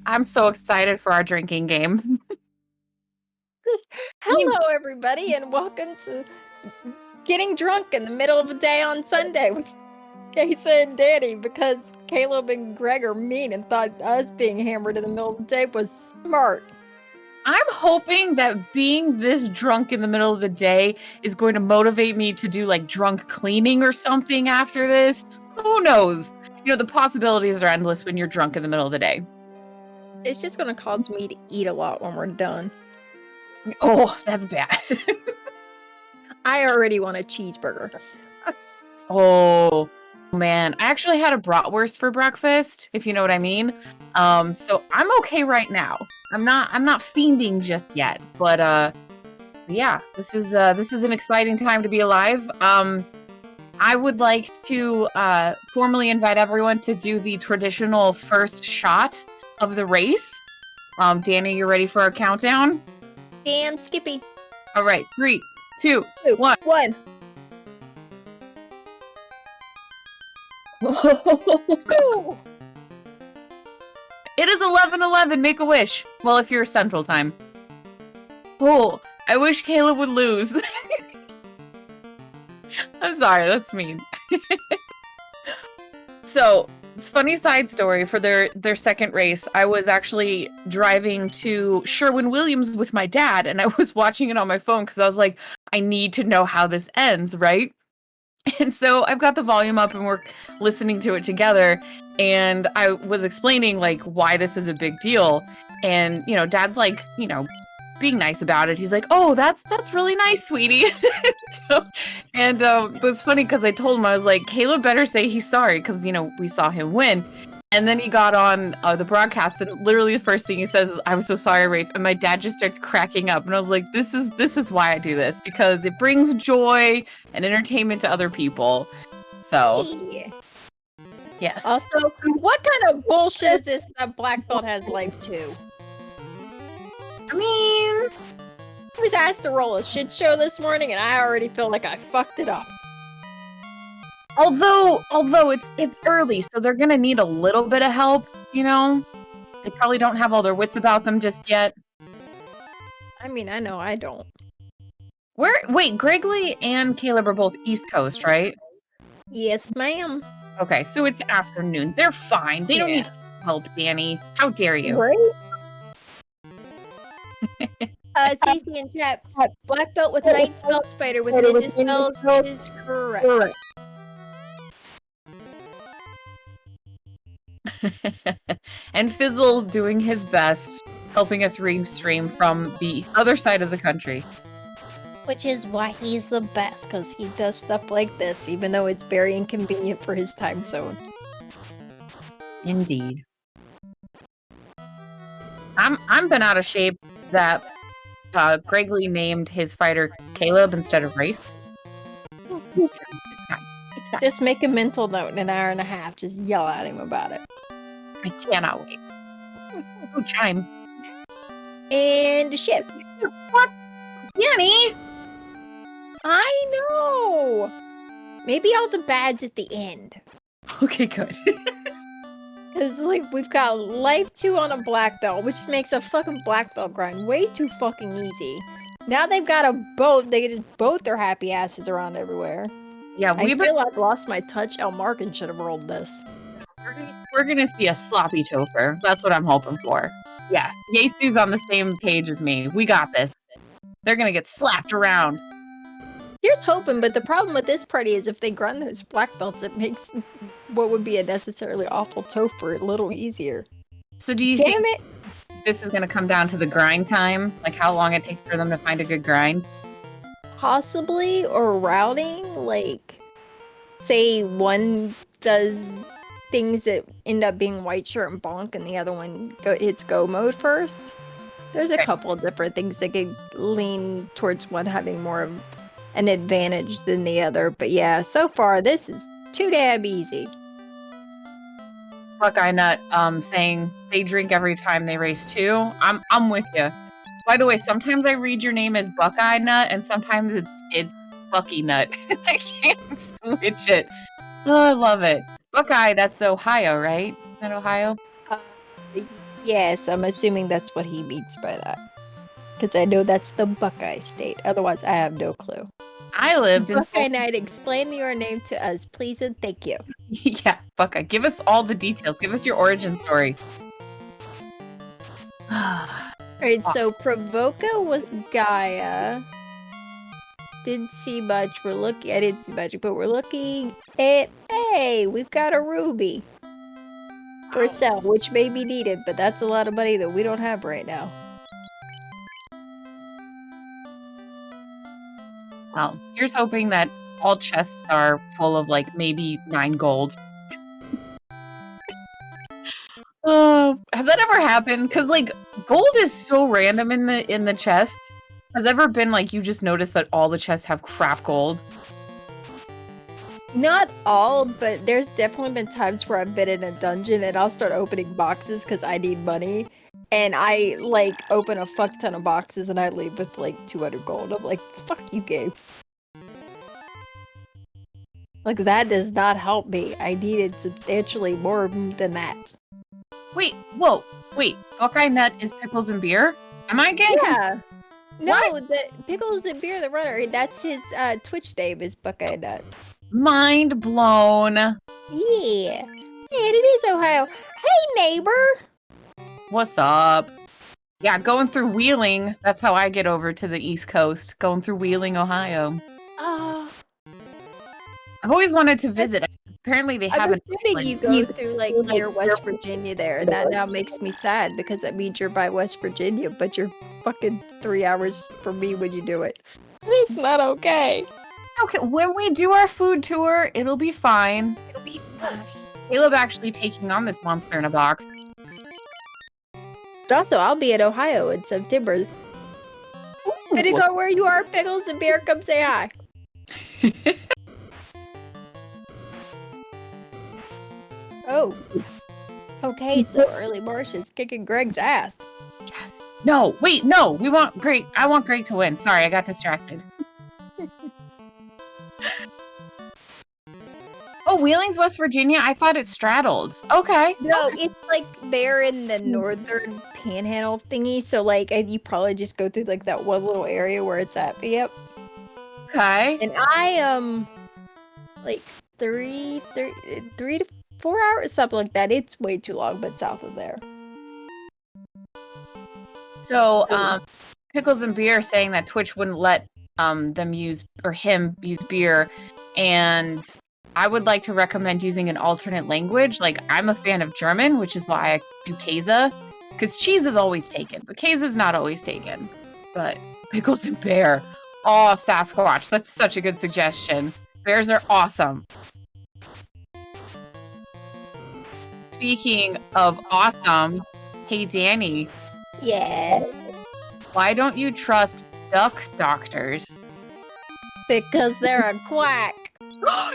I'm so excited for our drinking game. I mean, Hello, everybody, and welcome to Getting Drunk in the Middle of the Day on Sunday with Kaysa and Danny, because Caleb and Greg are mean and thought us being hammered in the middle of the day was smart. I'm hoping that being this drunk in the middle of the day is going to motivate me to do like drunk cleaning or something after this. Who knows? The possibilities are endless when you're drunk in the middle of the day. It's just going to cause me to eat a lot when we're done. Oh, that's bad. I already want a cheeseburger. Oh, man. I actually had a bratwurst for breakfast, if you know what I mean. So I'm okay right now. I'm not fiending just yet, but yeah, this is an exciting time to be alive. I would like to formally invite everyone to do the traditional first shot of the race. Danny, you ready for our countdown? Damn, Skippy. All right, 3, 2, 1. Ooh. It is 11:11. Make a wish. Well, if you're Central Time. Oh, I wish Caleb would lose. I'm sorry, that's mean. So, it's funny side story for their second race. I was actually driving to Sherwin-Williams with my dad, and I was watching it on my phone because I was like, I need to know how this ends, right? And so I've got the volume up and we're listening to it together. And I was explaining like why this is a big deal. And, Dad's like, being nice about it. He's like, oh, that's really nice, sweetie. It was funny because I told him, I was like, Caleb better say he's sorry because, we saw him win. And then he got on the broadcast, and literally the first thing he says is, "I'm so sorry, Rafe." And my dad just starts cracking up, and I was like, "This is why I do this, because it brings joy and entertainment to other people." So, yes. Also, what kind of bullshit is this that black belt has life too? I mean, I was asked to roll a shit show this morning, and I already feel like I fucked it up. although it's early, so they're gonna need a little bit of help. They probably don't have all their wits about them just yet. I mean, I know I don't. Wait, Greggly and Caleb are both East Coast, right? Yes, ma'am. Okay, so it's afternoon. They're fine. They don't need help, Danny. How dare you? Right? Cece in chat, black belt with night spell spider with ninja spells is correct. And Fizzle doing his best, helping us restream from the other side of the country. Which is why he's the best, because he does stuff like this, even though it's very inconvenient for his time zone. Indeed. I'm been out of shape that Greggly named his fighter Caleb instead of Rafe. It's fine. Just make a mental note in an hour and a half. Just yell at him about it. I cannot wait. Oh, chime. And ship. What? Danny! I know! Maybe all the bad's at the end. Okay, good. Because, we've got life 2 on a black belt, which makes a fucking black belt grind way too fucking easy. Now they've got a boat. They just boat their happy asses around everywhere. Yeah, I feel I've lost my touch. El Markin should have rolled this. We're gonna see a sloppy Topher. That's what I'm hoping for. Yes, Yesu's on the same page as me. We got this. They're gonna get slapped around. Here's hoping, but the problem with this party is if they grind those black belts, it makes what would be a necessarily awful Topher a little easier. So do you think this is gonna come down to the grind time? Like how long it takes for them to find a good grind? Possibly, or routing, say one does things that end up being white shirt and bonk, and the other one hits go mode first. There's a couple of different things that could lean towards one having more of an advantage than the other, but yeah, so far this is too damn easy. Buckeye Nut saying they drink every time they race too. I'm with you. By the way, sometimes I read your name as Buckeye Nut, and sometimes it's Bucky Nut. I can't switch it. Oh, I love it. Buckeye, that's Ohio, right? Is that Ohio? Yes, I'm assuming that's what he means by that. Because I know that's the Buckeye State. Otherwise, I have no clue. I lived in Buckeye Knight, explain your name to us, please and thank you. Yeah, Buckeye. Give us all the details. Give us your origin story. Alright, so Provoca was Gaia. Didn't see much. I didn't see much, but we're looking at, hey, we've got a ruby for sale, which may be needed, but that's a lot of money that we don't have right now. Well, here's hoping that all chests are full of like maybe 9 gold. Oh, has that ever happened? Because like gold is so random in the chests. Has ever been like you just notice that all the chests have crap gold? Not all, but there's definitely been times where I've been in a dungeon and I'll start opening boxes because I need money. And I like open a fuck ton of boxes and I leave with like 200 gold. I'm like, fuck you, game. Like that does not help me. I needed substantially more than that. Wait, whoa, wait. Buckeye Nut is pickles and beer? Am I getting? Yeah. No, the Pickles and Beer the Runner, that's his Twitch name is Buckeye Nut. Mind blown. Yeah. Yeah, it is Ohio. Hey, neighbor! What's up? Yeah, going through Wheeling. That's how I get over to the East Coast. Going through Wheeling, Ohio. I've always wanted to visit. Apparently they I'm haven't. assuming you go through like near West Virginia there, and that now makes me sad because that means you're by West Virginia, but you're fucking 3 hours from me when you do it. It's not okay. It's okay. When we do our food tour, it'll be fine. It'll be fine. Caleb actually taking on this monster in a box. But also, I'll be in Ohio in September. Depending on where you are, Pickles and Beer, come say hi. Oh. Okay, so Early Marsh is kicking Greg's ass. Yes. No, wait, no. We want Greg. I want Greg to win. Sorry, I got distracted. Oh, Wheeling's West Virginia? I thought it straddled. Okay. No, it's like they're in the northern panhandle thingy, so like you probably just go through like that one little area where it's at. But yep. Okay. And I am like 3 to 4 hours, something like that. It's way too long, but south of there. So, Pickles and Beer saying that Twitch wouldn't let them use or him use beer, and I would like to recommend using an alternate language. Like, I'm a fan of German, which is why I do Käse, because cheese is always taken, but Käse is not always taken. But Pickles and Bear, oh, Sasquatch, that's such a good suggestion. Bears are awesome. Speaking of awesome, hey Danny. Yes. Why don't you trust duck doctors? Because they're a quack.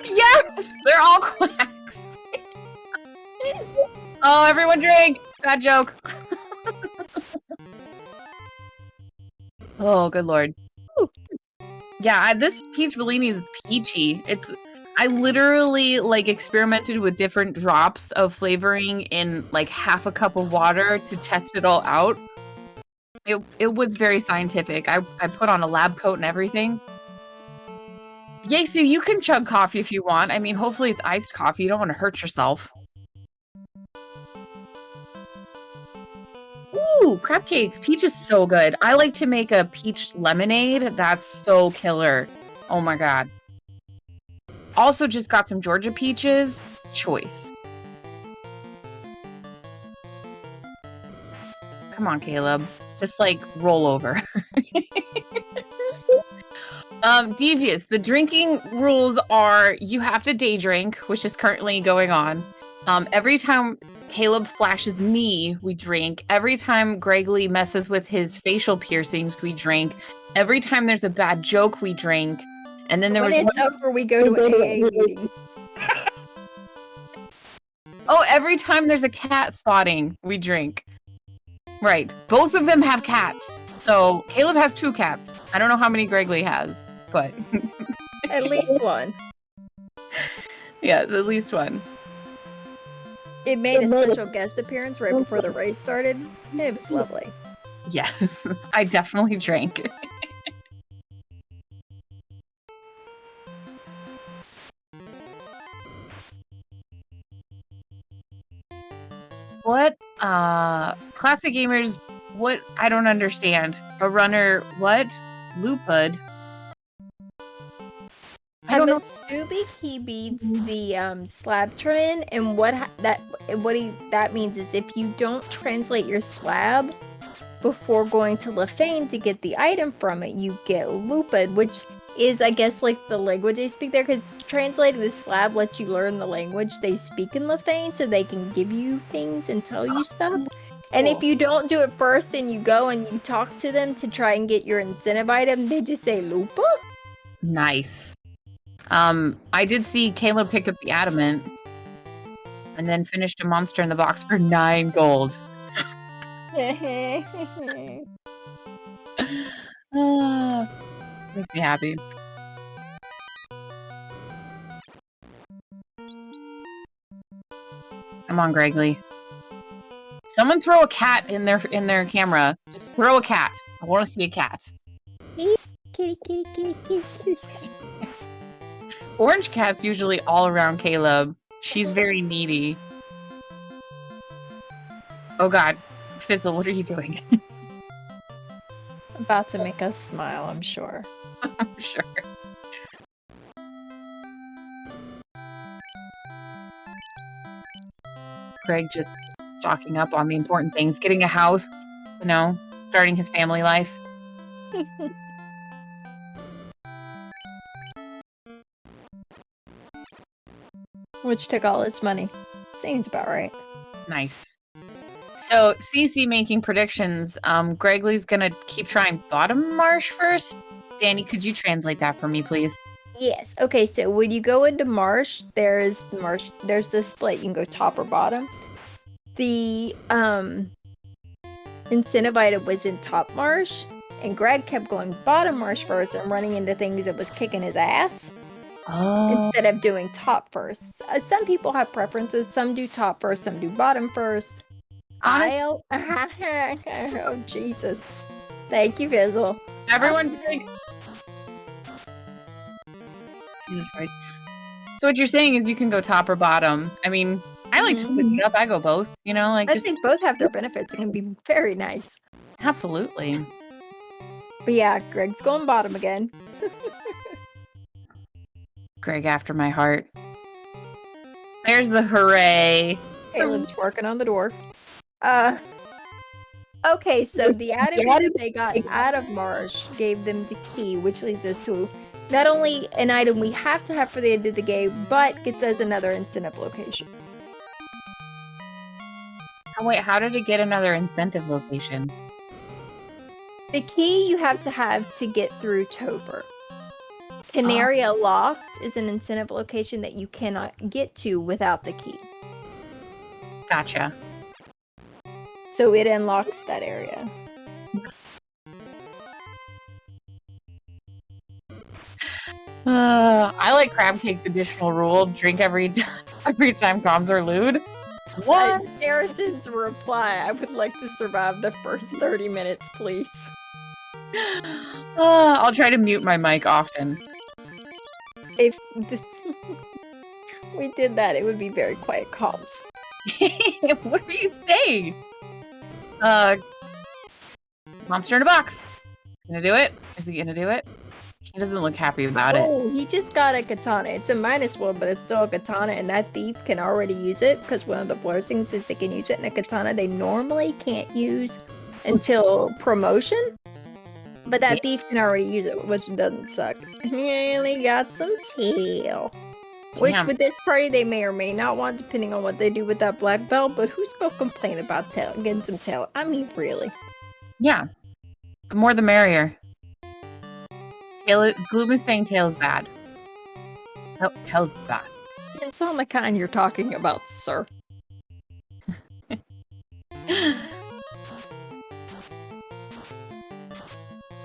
Yes! They're all quacks. Oh, everyone drink! Bad joke. Oh, good lord. Ooh. Yeah, this peach Bellini is peachy. I literally like experimented with different drops of flavoring in like half a cup of water to test it all out. It was very scientific. I put on a lab coat and everything. Yesu, you can chug coffee if you want. I mean, hopefully it's iced coffee. You don't want to hurt yourself. Ooh, crab cakes. Peach is so good. I like to make a peach lemonade. That's so killer. Oh my god. Also just got some Georgia peaches. Choice. Come on, Caleb. Just like roll over. Devious. The drinking rules are you have to day drink, which is currently going on. Every time Caleb flashes me, we drink. Every time Greggly messes with his facial piercings, we drink. Every time there's a bad joke, we drink. And then when it's over, we go to an AA meeting. Oh, every time there's a cat spotting, we drink. Right. Both of them have cats. So Caleb has 2 cats. I don't know how many Greggly has, but At least one. Yeah, at least one. It made a special guest appearance right before the race started. It was lovely. Yes, I definitely drank. What? Classic gamers, what? I don't understand. A runner, what? Lupud? I don't know. Scooby, he beats the slab turn-in, and that means is if you don't translate your slab before going to Lefane to get the item from it, you get Lupud, which is, I guess, like the language they speak there, because translating the slab lets you learn the language they speak in Lefane, so they can give you things and tell you stuff. And if you don't do it first and you go and you talk to them to try and get your incentive item, they just say Lupa. Nice. I did see Caleb pick up the adamant and then finished a monster in the box for 9 gold. Makes me happy. Come on, Greggly. Someone throw a cat in their camera. Just throw a cat. I want to see a cat. Kitty, kitty, kitty, kitty. Orange cat's usually all around Caleb. She's very needy. Oh god. Fizzle, what are you doing? About to make us smile, I'm sure. I'm sure. Greg just stocking up on the important things. Getting a house, starting his family life. Which took all his money. Seems about right. Nice. So, CC making predictions. Greggly's gonna keep trying bottom marsh first. Danny, could you translate that for me, please? Yes. Okay, so when you go into marsh, there's the split. You can go top or bottom. The incentive item was in top marsh, and Greg kept going bottom marsh first and running into things that was kicking his ass. Instead of doing top first. Some people have preferences. Some do top first, some do bottom first. Oh, Jesus. Thank you, Fizzle. Everyone drink. Jesus Christ. So what you're saying is you can go top or bottom. I mean, I like to switch it up. I go both, I think both have their benefits. It can be very nice. Absolutely. But yeah, Greg's going bottom again. Greg after my heart. There's the hooray. Caleb's working on the dwarf. Okay, so the item that they got out of Marsh gave them the key, which leads us to not only an item we have to have for the end of the game, but gets us another incentive location. Oh, wait, how did it get another incentive location? The key you have to get through Topher. Canaria Loft is an incentive location that you cannot get to without the key. Gotcha. So it unlocks that area. I like Crab Cake's additional rule: drink every time comms are lewd. What? Saracen's reply: I would like to survive the first 30 minutes, please. I'll try to mute my mic often. If we did that, it would be very quiet comms. What are you saying? Monster in a box. Gonna do it? Is he gonna do it? He doesn't look happy about it. Oh, he just got a katana. It's a -1, but it's still a katana, and that thief can already use it because one of the blessings is they can use it in a katana they normally can't use until promotion. But that thief can already use it, which doesn't suck. He only got some tail. Damn. Which with this party they may or may not want, depending on what they do with that black belt, but who's gonna complain about tail, getting some tail? I mean, really. Yeah. The more the merrier. Gloom is saying tail is bad. Tail's bad. It's on the kind you're talking about, sir.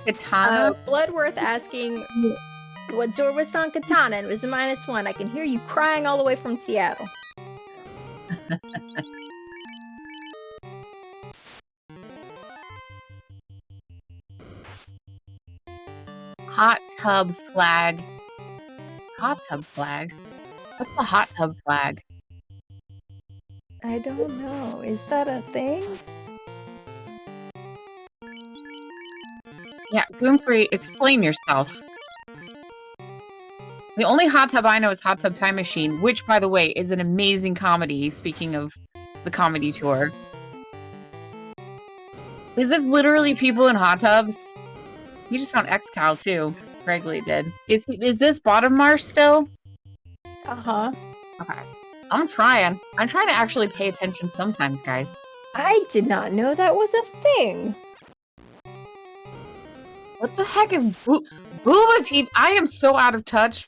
Katana? Bloodworth asking what Zor was found katana and it was a -1. I can hear you crying all the way from Seattle. hot tub flag? Hot tub flag? What's the hot tub flag? I don't know. Is that a thing? Yeah, Goomfrey, explain yourself. The only hot tub I know is Hot Tub Time Machine, which, by the way, is an amazing comedy, speaking of the comedy tour. Is this literally people in hot tubs? He just found X-Cal, too. Greggly did. Is this Bottom Marsh still? Uh-huh. Okay. I'm trying. I'm trying to actually pay attention sometimes, guys. I did not know that was a thing. What the heck is Booba Teeth? I am so out of touch.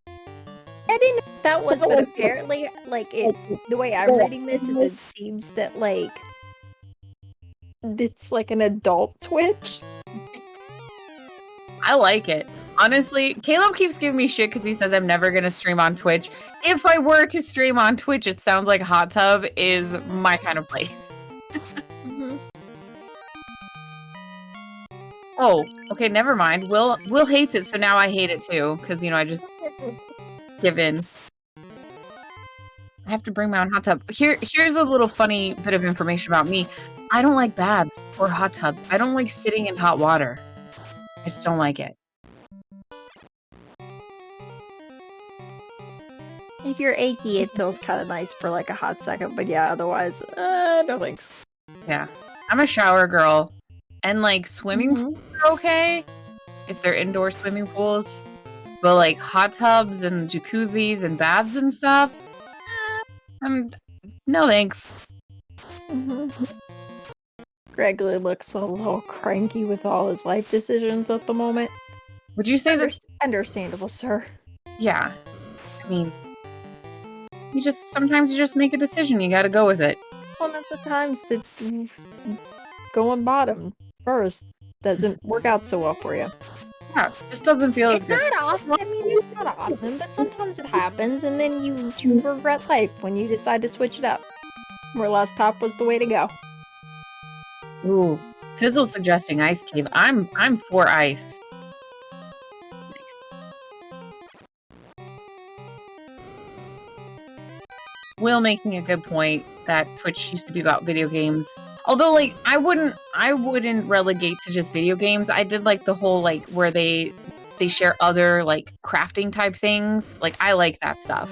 I didn't know what that was, but apparently, like, the way I'm reading this is it seems that, like, it's like an adult Twitch. I like it. Honestly, Caleb keeps giving me shit because he says I'm never going to stream on Twitch. If I were to stream on Twitch, it sounds like Hot Tub is my kind of place. Mm-hmm. Oh, okay, never mind. Will hates it, so now I hate it too. Because, you know, I just give in. I have to bring my own hot tub. Here's a little funny bit of information about me. I don't like baths or hot tubs. I don't like sitting in hot water. I just don't like it. If you're achy, it feels kind of nice for like a hot second, but yeah, otherwise, no thanks. Yeah. I'm a shower girl. And like swimming pools are okay if they're indoor swimming pools. But like hot tubs and jacuzzis and baths and stuff, no thanks. Greggly looks a little cranky with all his life decisions at the moment. Would you say that's understandable, sir? Yeah. I mean, sometimes you just make a decision, you gotta go with it. One of the times that going bottom first doesn't work out so well for you. Yeah, it just doesn't feel it's as good. Not often. I mean, it's not often, but sometimes it happens, and then you regret life when you decide to switch it up. Where last top was the way to go. Ooh, Fizzle suggesting ice cave. I'm for ice. Will making a good point that Twitch used to be about video games. Although, like, I wouldn't relegate to just video games. I did like the whole like where they share other like crafting type things. Like, I like that stuff.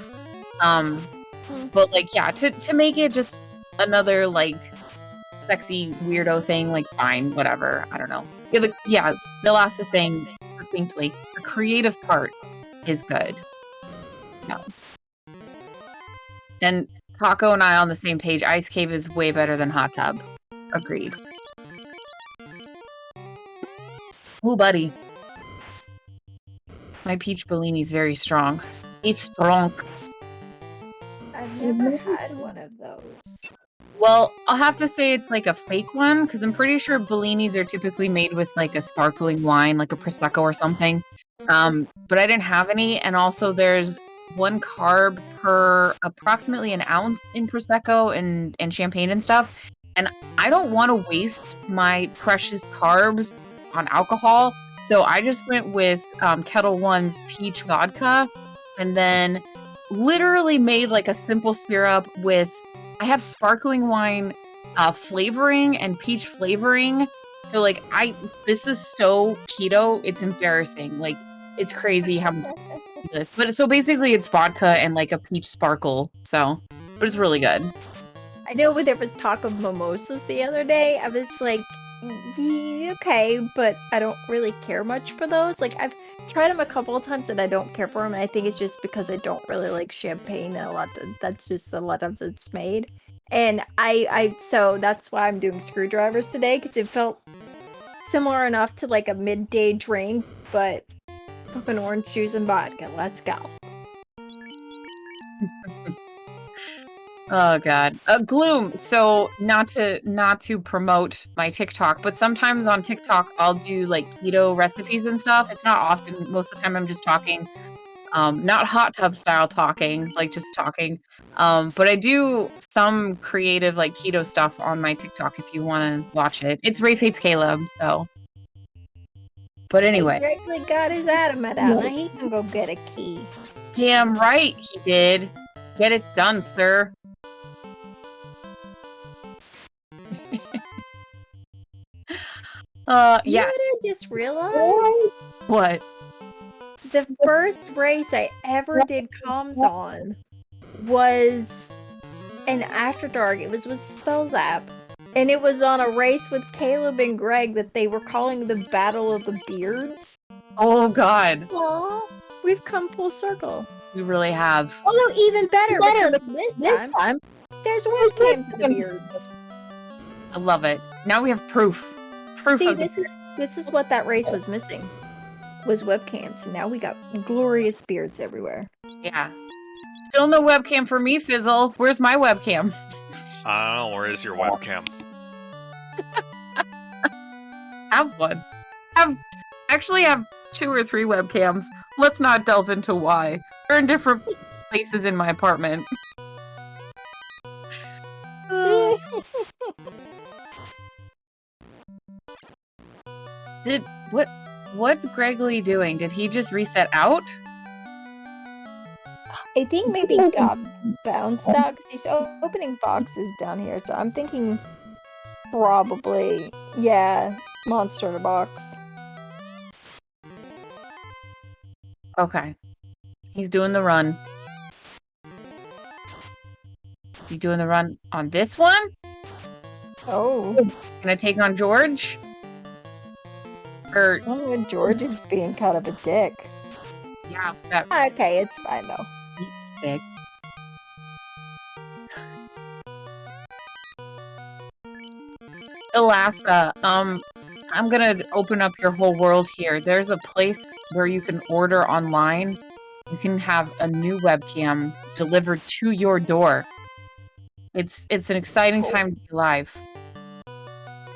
But like, yeah, to make it just another like sexy weirdo thing, like, fine, whatever. I don't know. Yeah, the last is saying distinctly the creative part is good. So. And Taco and I on the same page. Ice Cave is way better than Hot Tub. Agreed. Ooh, buddy. My peach Bellini's very strong. He's strong. I've never had one of those. Well, I'll have to say it's like a fake one, because I'm pretty sure Bellinis are typically made with like a sparkling wine, like a Prosecco or something. But I didn't have any, and also there's 1 carb per approximately an ounce in Prosecco and champagne and stuff. And I don't want to waste my precious carbs on alcohol. So I just went with Kettle One's peach vodka and then literally made like a simple syrup with, I have sparkling wine flavoring and peach flavoring. So like this is so keto, it's embarrassing. Like, it's crazy how this. But so basically it's vodka and like a peach sparkle. So, but it's really good. I know when there was talk of mimosas the other day, I was like, yeah, okay, but I don't really care much for those. Like, I've tried them a couple of times and I don't care for them, and I think it's just because I don't really like champagne and that's just a lot of it's made. And so that's why I'm doing screwdrivers today, because it felt similar enough to like a midday drink, but fucking orange juice and vodka. Let's go. Oh god. Gloom. So not to promote my TikTok, but sometimes on TikTok I'll do like keto recipes and stuff. It's not often. Most of the time I'm just talking, not hot tub style talking, like just talking. But I do some creative like keto stuff on my TikTok if you want to watch it. It's Ray Fates Caleb, so But anyway. He actually got his adamant out. Now he can go get a key. Damn right he did. Get it done, sir. Yeah. Yeah. What I just realized? What? The first race I ever did comms on was an After Dark. It was with Spells app. And it was on a race with Caleb and Greg that they were calling the Battle of the Beards. Oh, God. Aww. We've come full circle. We really have. Although even better because this time there's webcams of the beards. I love it. Now we have proof. See, this is what that race was missing. Was webcams. And now we got glorious beards everywhere. Yeah. Still no webcam for me, Fizzle. Where's my webcam? I don't know. Where is your webcam? Have one. Actually have 2 or 3 webcams. Let's not delve into why. They're in different places in my apartment. What's Greggly doing? Did he just reset out? I think maybe he got bounced out because he's opening boxes down here. So I'm thinking probably, yeah, monster in a box. Okay. He's doing the run. Is he doing the run on this one? Oh. Gonna take on George? Or Oh, George is being kind of a dick. yeah, that Okay, it's fine though. meat stick. Alaska, I'm gonna open up your whole world here. There's a place where you can order online. You can have a new webcam delivered to your door. It's an exciting time to be alive.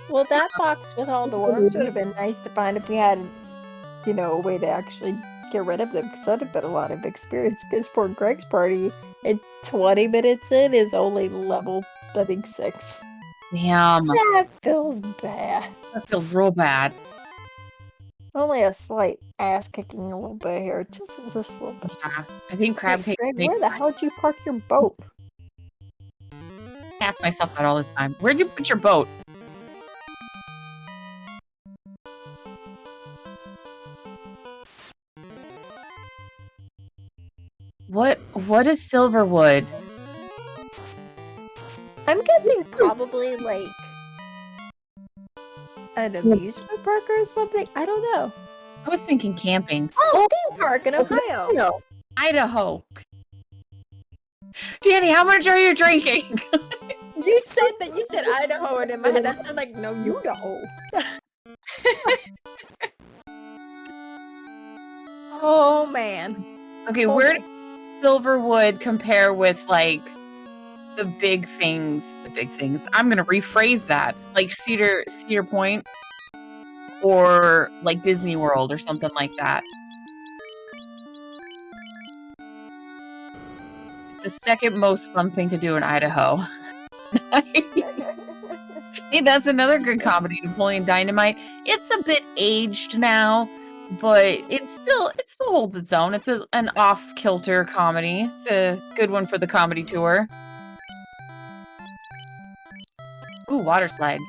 Well, that box with all the worms would have been nice to find if we had, a way to actually get rid of them, because that'd have been a lot of experience. Because for Greg's party, at 20 minutes in is only level, I think, 6. Damn, That feels bad. that feels real bad. Only a slight ass kicking a little bit here, just a little bit. Yeah, I think crab Hey, cake. Greg, where the hell did you park your boat? I ask myself that all the time. Where'd you put your boat? What is Silverwood? I'm guessing probably like an amusement park or something. I don't know. I was thinking camping. Oh, theme park in Ohio. Idaho. Danny, how much are you drinking? You said Idaho, and in my head I said like, no, you don't. Oh man. Okay, where does Silverwood compare with like the big things? The big things. I'm gonna rephrase that. Like Cedar Point, or like Disney World, or something like that. It's the second most fun thing to do in Idaho. Hey, that's another good comedy, Napoleon Dynamite. It's a bit aged now, but it still holds its own. It's an off-kilter comedy. It's a good one for the comedy tour. Ooh, water slides.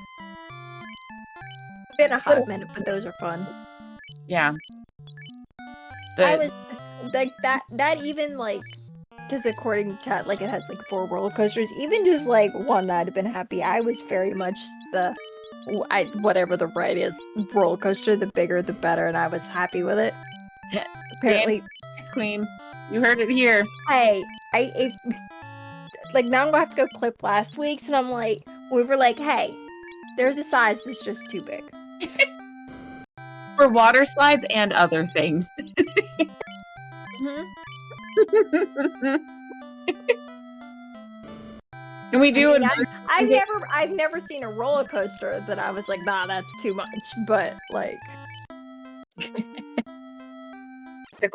Been a hot minute, but those are fun. Yeah. I was like that even like, because according to chat, like it has like 4 roller coasters. Even just like one, I'd have been happy. I was very much whatever the right is roller coaster. The bigger, the better, and I was happy with it. Apparently, Thanks, Queen. You heard it here. hey, like now I'm gonna have to go clip last week's, and I'm like, we were like, hey, there's a size that's just too big. For water slides and other things. Mm-hmm. Can we do it? I've never seen a roller coaster that I was like, nah, that's too much. But like,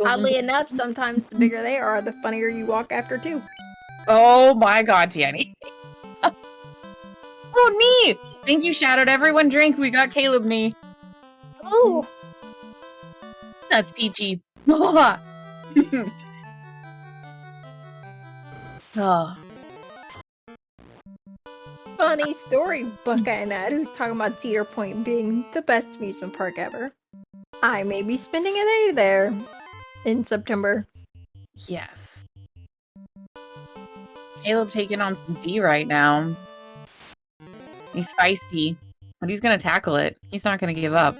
oddly enough, sometimes the bigger they are, the funnier you walk after too. Oh my god, Danny. Oh, neat! Thank you, Shadowed. Everyone drink. We got Caleb me. Ooh. That's peachy. Oh. Funny story, Buckeye and Ed, who's talking about Cedar Point being the best amusement park ever. I may be spending a day there in September. Yes. Caleb taking on some D right now. He's feisty, but he's gonna tackle it. He's not gonna give up.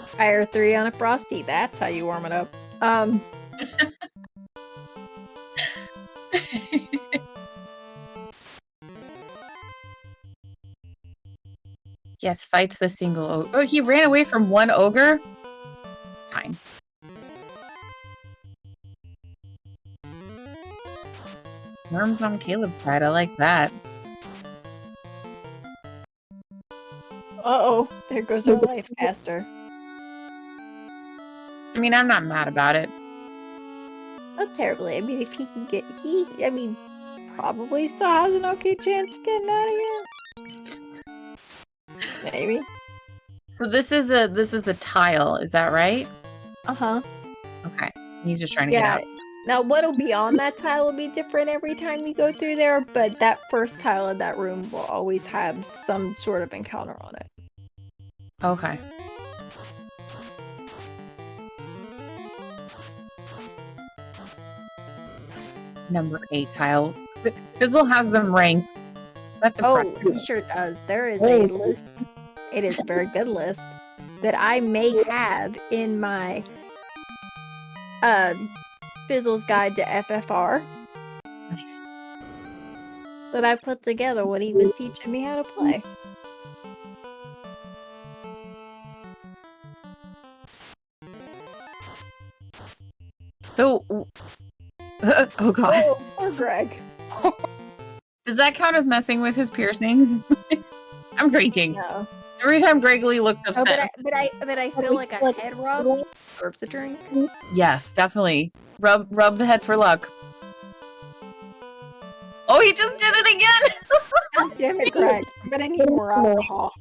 Fire 3 on a Frosty. That's how you warm it up. Yes, fight the single ogre. Oh, he ran away from one ogre? Fine. Worms on Caleb's side. I like that. Uh-oh. There goes our life caster. I mean, I'm not mad about it. Not terribly. I mean, if he can get... probably still has an okay chance of getting out of here. Maybe. So this is a tile, is that right? Uh-huh. Okay. He's just trying to get out. Now, what'll be on that tile will be different every time you go through there, but that first tile of that room will always have some sort of encounter on it. Okay. Number 8 tile. Fizzle has them ranked. That's impressive. Oh, he sure does. There is a list. It is a very good list that I may have in my Fizzle's Guide to FFR Nice. that I put together when he was teaching me how to play. So, oh god. Oh, poor Greg. Does that count as messing with his piercings? I'm drinking. No. Every time Gregory looks Oh, upset. but I feel like a head rub deserves a drink. Yes, definitely. Rub the head for luck. Oh, he just did it again! God damn it, Greg. I'm gonna need more alcohol.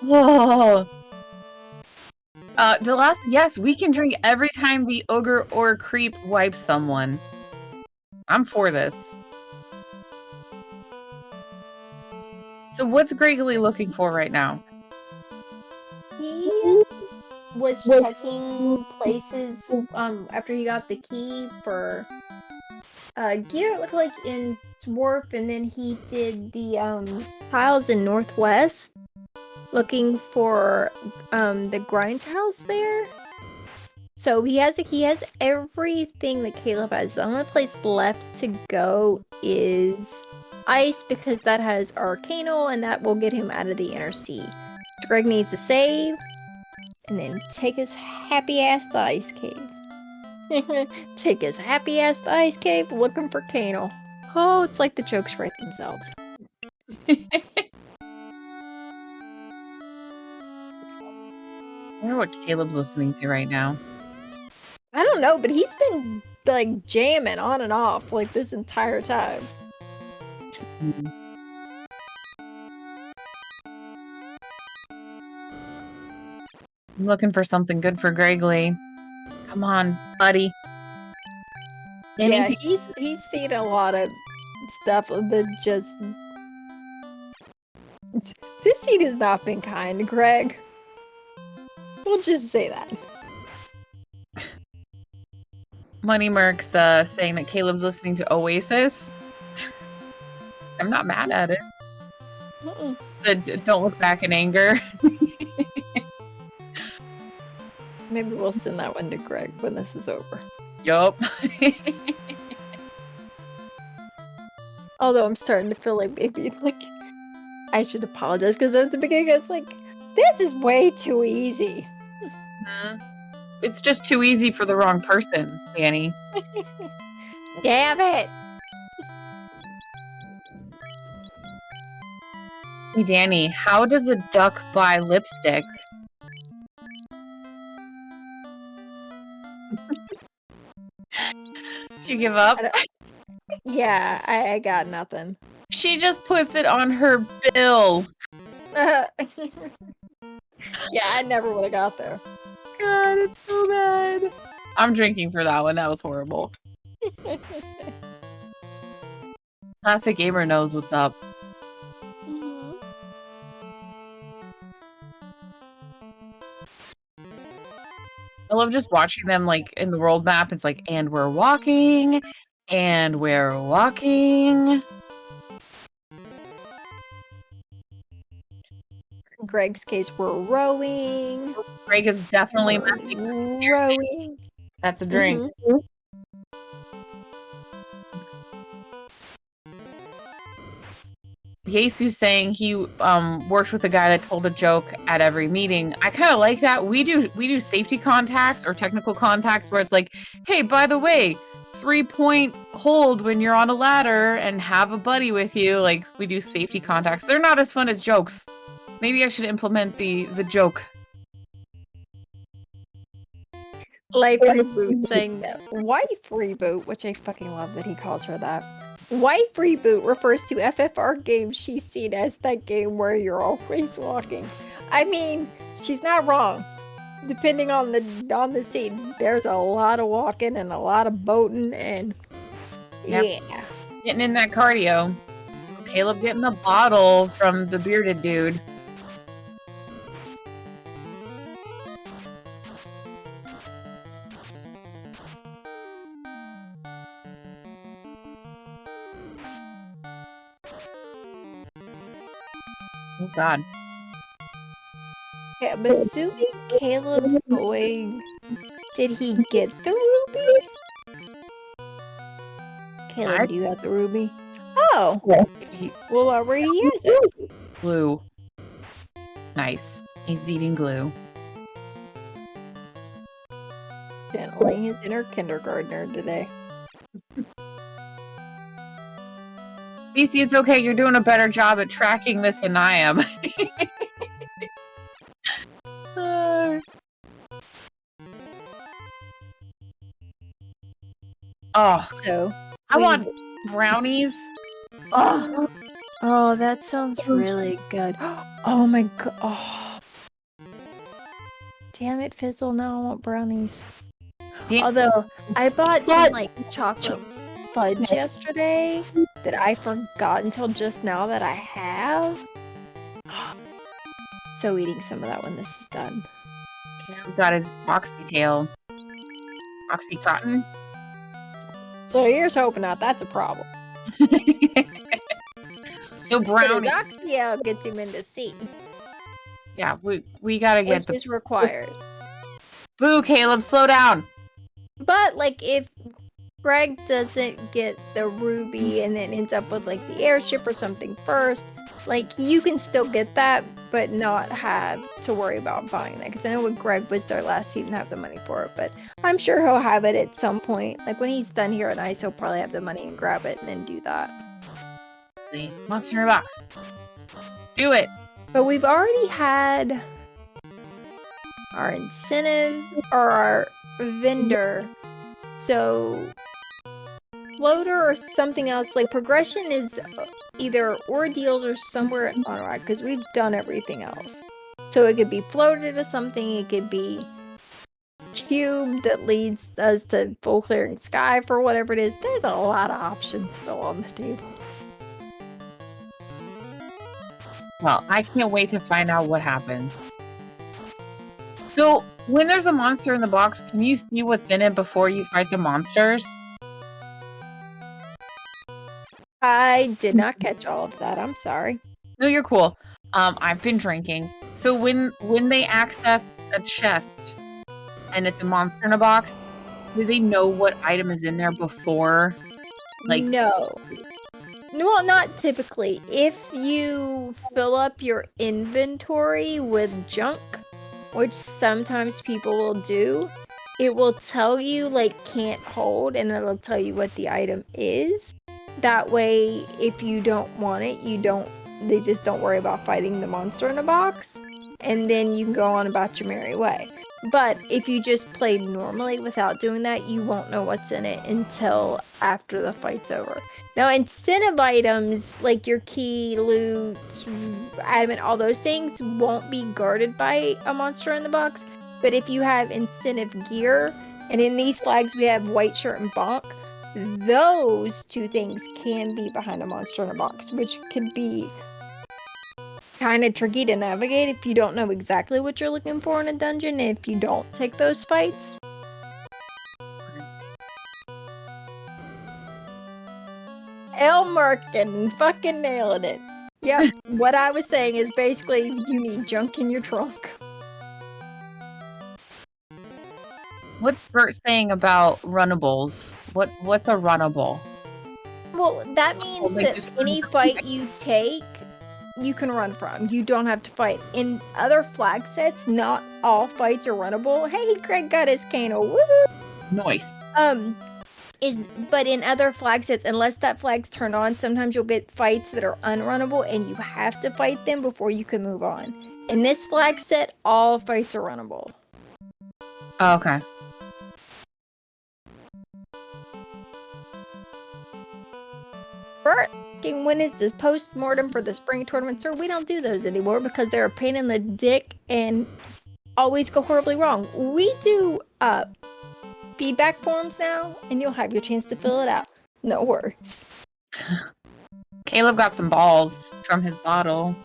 Whoa. Yes, we can drink every time the ogre or creep wipes someone. I'm for this. So what's Gregory looking for right now? He was checking places after he got the key for gear, it looked like in Dwarf, and then he did the tiles in Northwest, looking for the grind tiles there. So he has everything that Caleb has. The only place left to go is Ice, because that has Arcanal, and that will get him out of the Inner Sea. Greg needs a save, and then take his happy ass to Ice Cave. Take his happy ass to Ice Cave looking for Canal. Oh, it's like the jokes write themselves. I wonder what Caleb's listening to right now. I don't know, but he's been like jamming on and off like this entire time. Hmm. I'm looking for something good for Gregory. Come on, buddy. Yeah, he's seen a lot of stuff that just... This seed has not been kind to Greg. We'll just say that. Money Merc's saying that Caleb's listening to Oasis. I'm not mad at it. Don't look back in anger. Maybe we'll send that one to Greg when this is over. Yup. Although I'm starting to feel like maybe like I should apologize, because at the beginning it's like, this is way too easy. It's just too easy for the wrong person, Danny. Damn it! Hey, Danny, how does a duck buy lipstick? Did you give up? Yeah, I got nothing. She just puts it on her bill. Yeah, I never would have got there. God, it's so bad. I'm drinking for that one. That was horrible. Classic Gamer knows what's up. I love just watching them like in the world map. It's like, and we're walking, and we're walking. In Greg's case, we're rowing. Greg is definitely Rowing. That's a drink. Yesu's saying he worked with a guy that told a joke at every meeting. I kind of like that. We do safety contacts or technical contacts where it's like, hey, by the way, 3-point hold when you're on a ladder and have a buddy with you. Like, we do safety contacts. They're not as fun as jokes. Maybe I should implement the joke. Life Reboot saying that wife reboot, which I fucking love that he calls her that. Wife reboot refers to FFR games she's seen as that game where you're always walking. I mean, she's not wrong. Depending on the scene, there's a lot of walking and a lot of boating and yeah. Getting in that cardio. Caleb getting the bottle from the bearded dude. Oh God. Okay, I'm assuming Caleb's going. Did he get the ruby? Caleb, do you have the ruby? Oh, well, already has it. Glue. Nice. He's eating glue. Channeling his inner kindergartner today. BC, it's okay. You're doing a better job at tracking this than I am. Oh, So I want brownies. Oh, that sounds really good. Oh my god. Oh. Damn it, Fizzle. Now I want brownies. Although, I bought some, like, chocolate fudge yesterday that I forgot until just now that I have. So eating some of that when this is done. Caleb got his oxytail. Oxycontin. So here's hoping not that's a problem. So But brownie. his Oxyale gets him into C, Yeah, we gotta get which is required. Boo, Caleb, slow down. But, like, if Greg doesn't get the ruby and then ends up with, like, the airship or something first, like, you can still get that, but not have to worry about buying that. Because I know when Greg was there last, he didn't have the money for it, but I'm sure he'll have it at some point. Like, when he's done here at ICE, he'll probably have the money and grab it and then do that. Monster in a box. Do it. But we've already had our incentive or our vendor. So floater or something else, like progression is either ordeals or somewhere in Onrod because we've done everything else. So it could be floater to something, it could be cube that leads us to full clearing sky for whatever it is. There's a lot of options still on the table. Well, I can't wait to find out what happens. So, when there's a monster in the box, can you see what's in it before you fight the monsters? I did not catch all of that. I'm sorry. No, you're cool. I've been drinking. So when they access a chest and it's a monster in a box, do they know what item is in there before? Like, no. Well, not typically. If you fill up your inventory with junk, which sometimes people will do, it will tell you, like, can't hold, and it'll tell you what the item is. That way, if you don't want it, they just don't worry about fighting the monster in a box, and then you can go on about your merry way. But if you just play normally without doing that, you won't know what's in it until after the fight's over. Now, incentive items like your key, loot, adamant, all those things won't be guarded by a monster in the box. But if you have incentive gear, and in these flags we have white shirt and bonk, those two things can be behind a monster in a box, which could be kind of tricky to navigate if you don't know exactly what you're looking for in a dungeon, if you don't take those fights. Elmerkin, fucking nailing it. Yep, what I was saying is basically you need junk in your trunk. What's Bert saying about runnables? What's a runnable? Well, that means Like, that just any fight you take, you can run from. You don't have to fight. In other flag sets, not all fights are runnable. Hey, Greg got his Kano. Woo! Noise. But in other flag sets, unless that flag's turned on, sometimes you'll get fights that are unrunnable and you have to fight them before you can move on. In this flag set, all fights are runnable. Oh, okay. Bert, when is this post-mortem for the spring tournament? Sir, we don't do those anymore because they're a pain in the dick and always go horribly wrong. We do feedback forms now, and you'll have your chance to fill it out. No worries. Caleb got some balls from his bottle.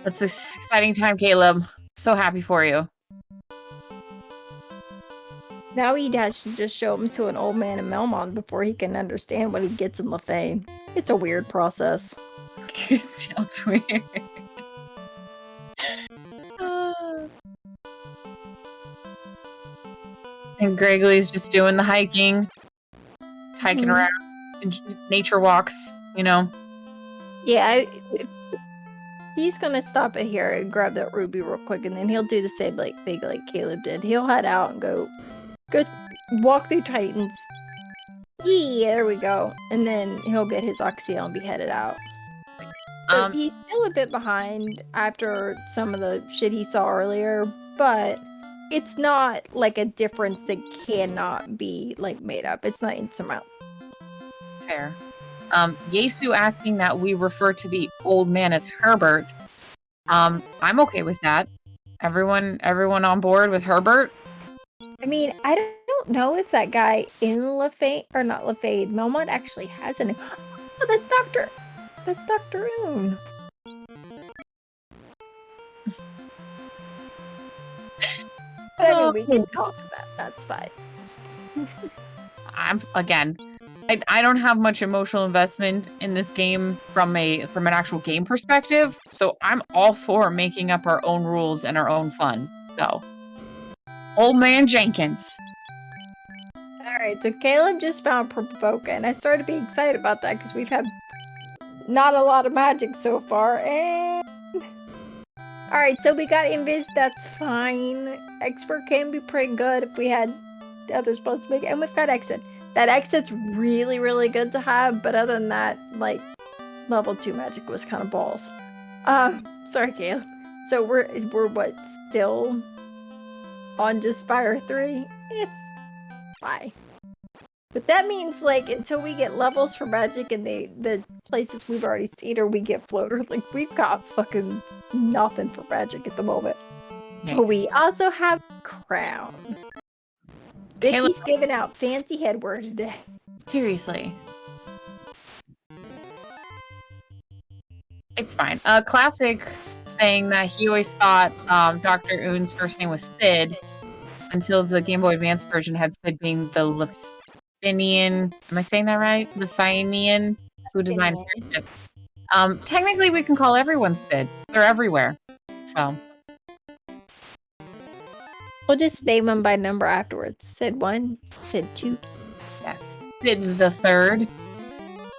That's this exciting time, Caleb. So happy for you. Now he has to just show them to an old man in Melmond before he can understand what he gets in Lefane. It's a weird process. It sounds weird. And Greggly's just doing the hiking around, nature walks, you know. Yeah, he's gonna stop it here and grab that ruby real quick, and then he'll do the same thing like Caleb did. He'll head out and go walk through Titans. Yeah, there we go. And then he'll get his Oxyel and be headed out. So he's still a bit behind after some of the shit he saw earlier, but it's not like a difference that cannot be like made up. It's not insurmountable. Fair. Yesu asking that we refer to the old man as Herbert. I'm okay with that. Everyone on board with Herbert? I mean, I don't know if that guy in Lefane, or not Lefane, Melmond actually has an. Oh, that's Dr. Oon. But I mean, we can talk about that's fine. I don't have much emotional investment in this game from an actual game perspective, so I'm all for making up our own rules and our own fun. So, Old Man Jenkins. Alright, so Caleb just found Provoca, and I started to be excited about that because we've had not a lot of magic so far, and... Alright, so we got Invis, that's fine. Expert can be pretty good if we had the other spells big, and we've got Exit. That Exit's really, really good to have, but other than that, like, level 2 magic was kind of balls. Sorry, Caleb. So we're what, still on just Fire 3? It's fine. But that means, like, until we get levels for magic in the places we've already seen, or we get floaters, like, we've got fucking nothing for magic at the moment. Nice. But we also have Crown. Vicky's giving out fancy headwear today. Seriously. It's fine. Classic saying that he always thought Dr. Oon's first name was Sid until the Game Boy Advance version had Sid being the Lefinian. Am I saying that right? Lefinian who designed the ship. Technically, we can call everyone Sid. They're everywhere. So. We'll just name them by number afterwards. Sid 1, Sid 2. Yes. Sid the third.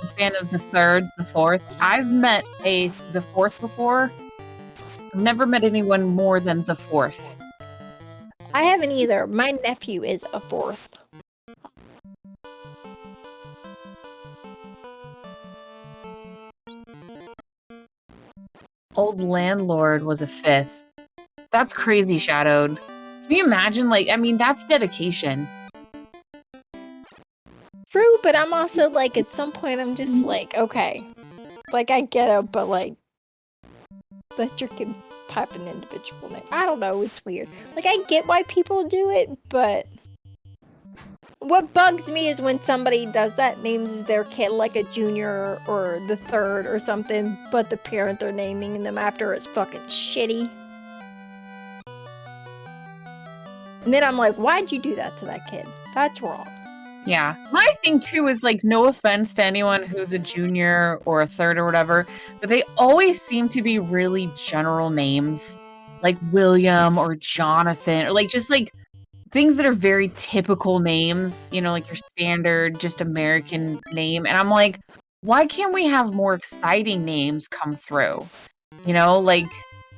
A fan of the thirds, the fourth. I've met the fourth before. I've never met anyone more than the fourth. I haven't either. My nephew is a fourth. Old Landlord was a fifth. That's crazy, Shadowed. Can you imagine, like, I mean, that's dedication. True, but I'm also like, at some point, I'm just like, okay. Like, I get it, but like, let your kid have an individual name. I don't know, it's weird. Like, I get why people do it, but what bugs me is when somebody does that, names their kid like a junior or the third or something, but the parent they're naming them after is fucking shitty. And then I'm like, why'd you do that to that kid? That's wrong. Yeah. My thing, too, is, like, no offense to anyone who's a junior or a third or whatever, but they always seem to be really general names, like William or Jonathan, or, like, just, like, things that are very typical names, you know, like your standard, just American name. And I'm like, why can't we have more exciting names come through? You know, like,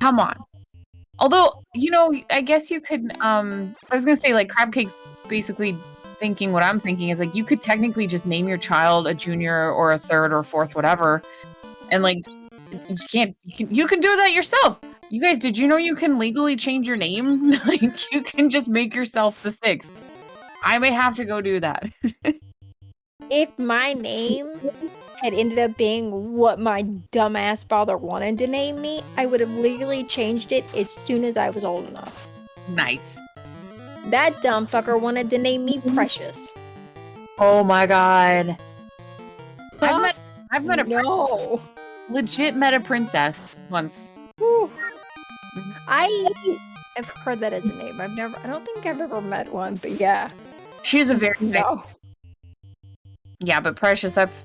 come on. Although, you know, I guess you could, I was gonna say, like, Crab Cake's basically thinking what I'm thinking is, like, you could technically just name your child a junior or a third or fourth, whatever, and, like, you can do that yourself. You guys, did you know you can legally change your name? Like, you can just make yourself the sixth. I may have to go do that. If my name had ended up being what my dumbass father wanted to name me, I would have legally changed it as soon as I was old enough. Nice. That dumb fucker wanted to name me Precious. Oh my god. I've met a No. legit met a princess once. Whew. I have heard that as a name. I don't think I've ever met one, but yeah. She's a very No. Yeah, but Precious, that's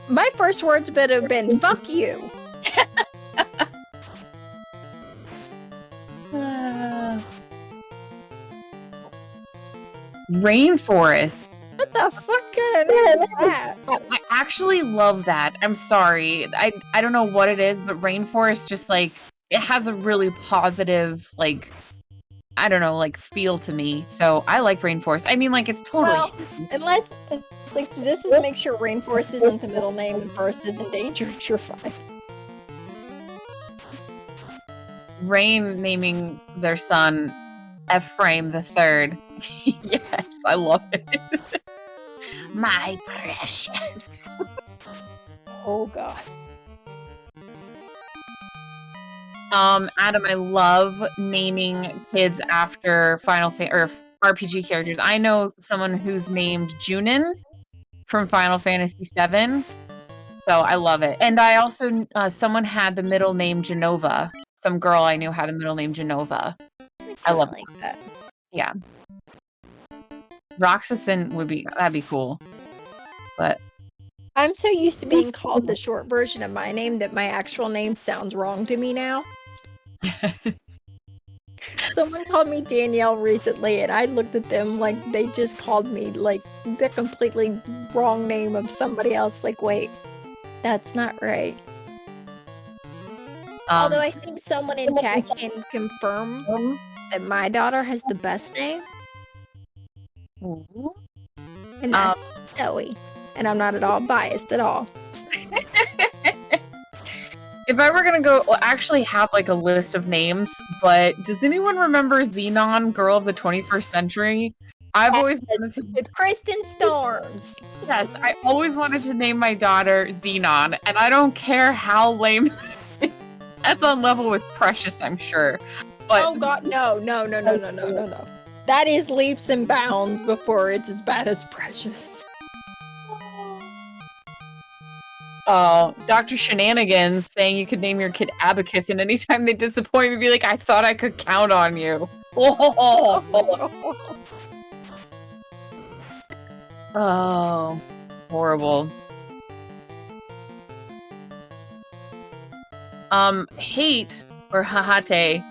My first words would have been "fuck you." Rainforest. What the fuck kind of name is that? I actually love that. I'm sorry. I don't know what it is, but Rainforest just, like, it has a really positive, like, I don't know, like, feel to me. So I like Rainforest. I mean, like, it's totally Well, unless it's like, so just to make sure Rainforest isn't the middle name and First is endangered, you're fine. Rain naming their son Ephraim the Third. Yes, I love it. My precious. Oh god. Adam, I love naming kids after or RPG characters. I know someone who's named Junin from Final Fantasy VII, so I love it. And I also someone had the middle name Genova. Some girl I knew had a middle name Genova. I love like that. Yeah. Roxason that'd be cool. But I'm so used to being called the short version of my name that my actual name sounds wrong to me now. Someone called me Danielle recently, and I looked at them like they just called me like the completely wrong name of somebody else. Like, wait, that's not right. Although I think someone in chat can confirm that my daughter has the best name, and that's Zoe. And I'm not at all biased at all. If I were gonna actually have like a list of names, but does anyone remember Xenon, Girl of the 21st Century? I've always wanted to, with Kristen Storms. yes, I always wanted to name my daughter Xenon, and I don't care how lame. That's on level with Precious, I'm sure. But Oh god, no. That is leaps and bounds before it's as bad as Precious. Oh, Dr. Shenanigans saying you could name your kid Abacus, and anytime they disappoint me, be like, I thought I could count on you. Oh, horrible. Hate, or Hahate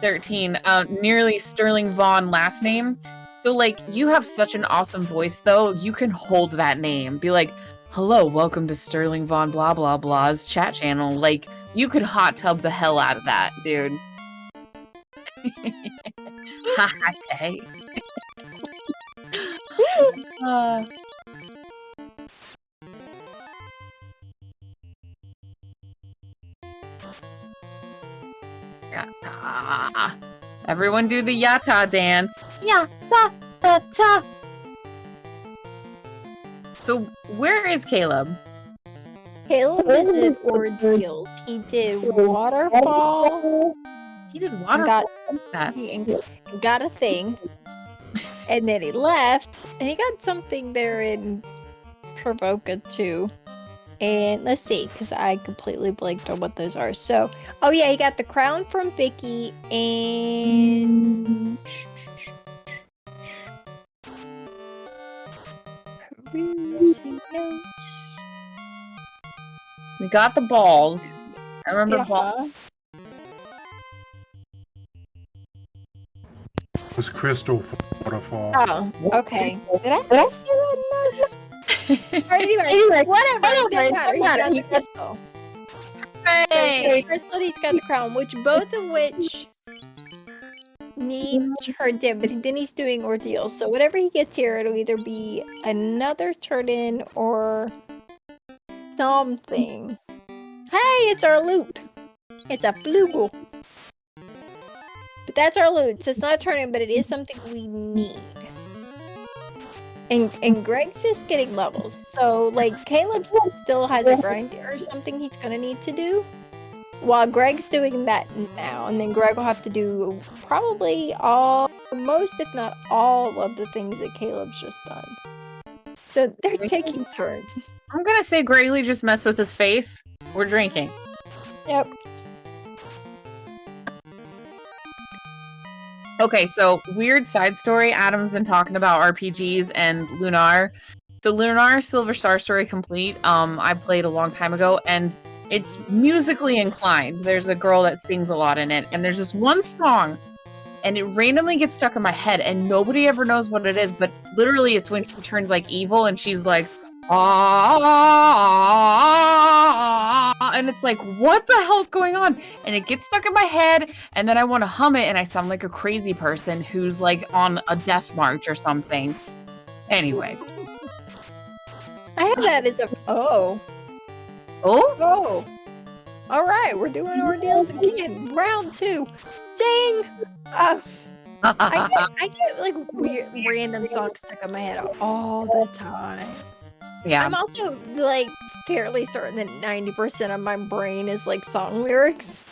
13, nearly Sterling Vaughn last name. So, like, you have such an awesome voice, though. You can hold that name. Be like, hello, welcome to Sterling Vaughn blah blah blah's chat channel. Like, you could hot tub the hell out of that, dude. Hahate. Yeah. Everyone do the yata dance. Yata. So where is Caleb? Caleb did ordeals. He did waterfall. He did And waterfall. got a thing. And then he left. And he got something there in Provoca too. And let's see, because I completely blanked on what those are. So, oh yeah, he got the crown from Vicky and perusing notes. We got the balls. I remember balls. It was Crystal for waterfall. Oh, okay. Did I see that in notes? Anyway, whatever. Doesn't matter. He got the crystal. So crystal, he's got the crown, both of which need turned in, but then he's doing ordeals. So whatever he gets here, it'll either be another turn in or something. Hey, it's our loot. It's a flugel. But that's our loot, so it's not a turn in, but it is something we need. And Greg's just getting levels. So, like, Caleb still has a grind or something he's gonna need to do. While Greg's doing that now. And then Greg will have to do probably most, if not all, of the things that Caleb's just done. So, they're taking turns. I'm gonna say Greggly just messed with his face. We're drinking. Yep. Okay, so weird side story. Adam's been talking about RPGs and Lunar. So Lunar Silver Star Story Complete, I played a long time ago, and it's musically inclined. There's a girl that sings a lot in it, and there's this one song, and it randomly gets stuck in my head, and nobody ever knows what it is, but literally it's when she turns like evil, and she's like, and it's like, what the hell's going on? And it gets stuck in my head, and then I want to hum it, and I sound like a crazy person who's like on a death march or something. Anyway. I have that as a Oh? All right, we're doing ordeals again. Round 2. Ding! I get like weird random songs stuck in my head all the time. Yeah. I'm also like fairly certain that 90% of my brain is like song lyrics.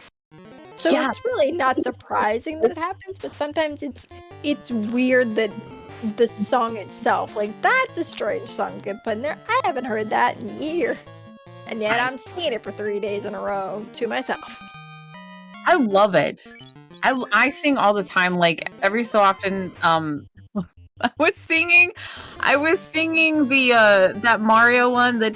So Yeah. it's really not surprising that it happens, but sometimes it's weird that the song itself, like, that's a strange song to get put in there. I haven't heard that in a year. And yet I'm singing it for 3 days in a row to myself. I love it. I sing all the time, like every so often. I was singing the that Mario one, the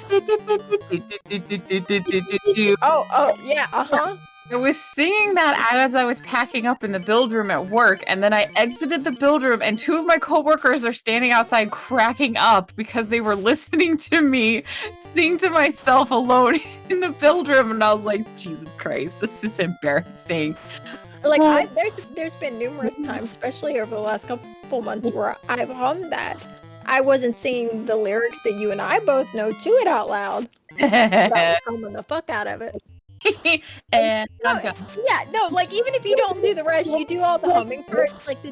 Oh yeah, uh-huh. I was singing that as I was packing up in the build room at work, and then I exited the build room, and 2 of my coworkers are standing outside cracking up because they were listening to me sing to myself alone in the build room, and I was like, Jesus Christ, this is embarrassing. Like, there's been numerous times, especially over the last couple months, where I've hummed that. I wasn't singing the lyrics that you and I both know to it out loud, but I was humming the fuck out of it. And No, yeah, no, like, even if you don't do the rest, you do all the humming parts, like the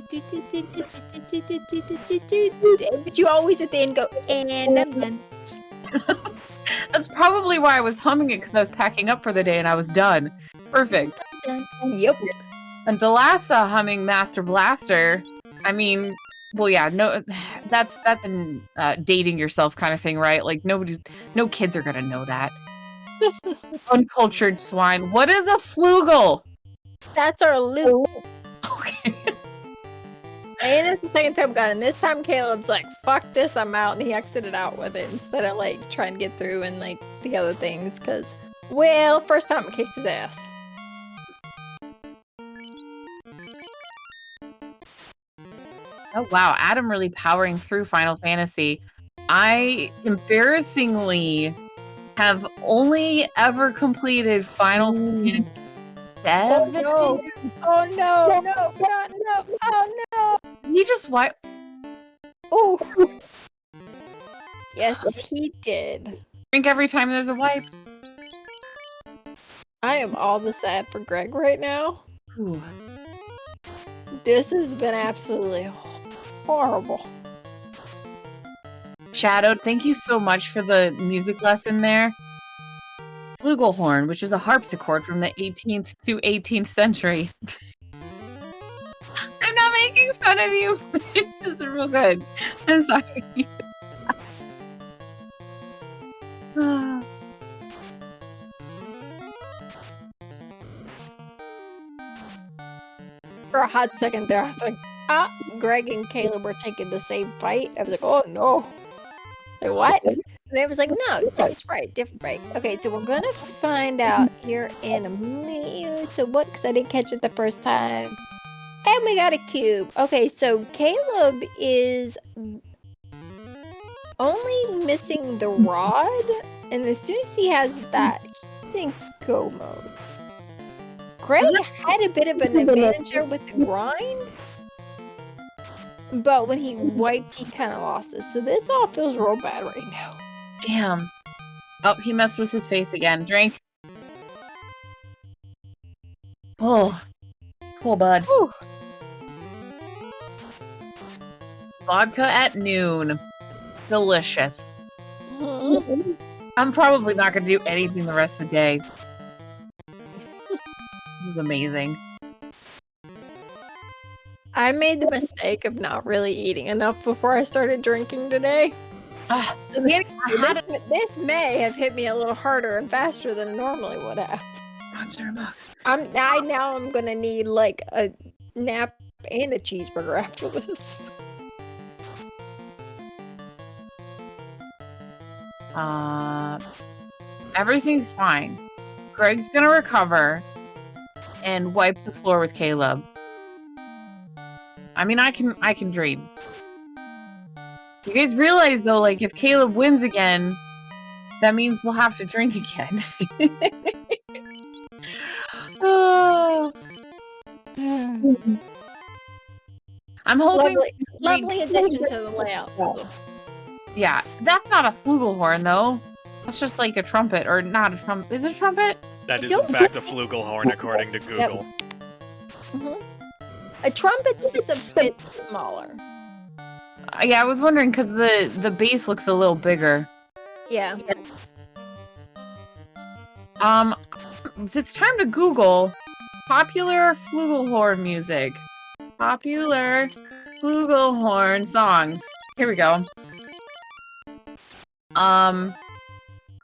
but you always at the end go, and I'm done. That's probably why I was humming it, because I was packing up for the day and I was done. Perfect. Yep. And Delassa humming Master Blaster, I mean, well, yeah, no, that's an dating yourself kind of thing, right? Like, no kids are gonna know that. Uncultured swine. What is a flugel? That's our loot. Okay. And it's the second time gone, and this time Caleb's like, fuck this, I'm out, and he exited out with it instead of like trying to get through and like the other things, because, well, first time I kicked his ass. Oh wow, Adam really powering through Final Fantasy. I embarrassingly have only ever completed Final Fantasy 7. Oh no, no, oh no. He just what? Oh. Yes, he did. Drink every time there's a wipe. I am all the sad for Greg right now. Ooh. This has been absolutely horrible. Shadowed, thank you so much for the music lesson there. Flugelhorn, which is a harpsichord from the 18th to 18th century. I'm not making fun of you. It's just real good. I'm sorry. For a hot second there, I was like, Greg and Caleb were taking the same fight. I was like, oh no. Like, what? And they was like, no, it's right, different fight. Okay, so we're gonna find out here in a minute. So what, because I didn't catch it the first time. And we got a cube. Okay, so Caleb is only missing the rod. And as soon as he has that, he's in go mode. Greg had a bit of an advantage there with the grind. But when he wiped, he kind of lost it. So this all feels real bad right now. Damn. Oh, he messed with his face again. Drink. Oh. Cool, bud. Whew. Vodka at noon. Delicious. Mhm. I'm probably not going to do anything the rest of the day. This is amazing. I made the mistake of not really eating enough before I started drinking today. This may have hit me a little harder and faster than it normally would have. Monster box. I'm gonna need like a nap and a cheeseburger after this. Everything's fine. Greg's gonna recover and wipe the floor with Caleb. I mean, I can dream. You guys realize though, like if Caleb wins again, that means we'll have to drink again. Oh. I'm hoping. Lovely addition to the layout. Yeah, that's not a flugelhorn though. That's just like a trumpet, or not a trumpet. Is it a trumpet? That is in fact a flugelhorn according to Google. Mm-hmm. A trumpet's a bit smaller. Yeah, I was wondering because the bass looks a little bigger. Yeah. It's time to Google popular flugelhorn music. Popular flugelhorn songs. Here we go.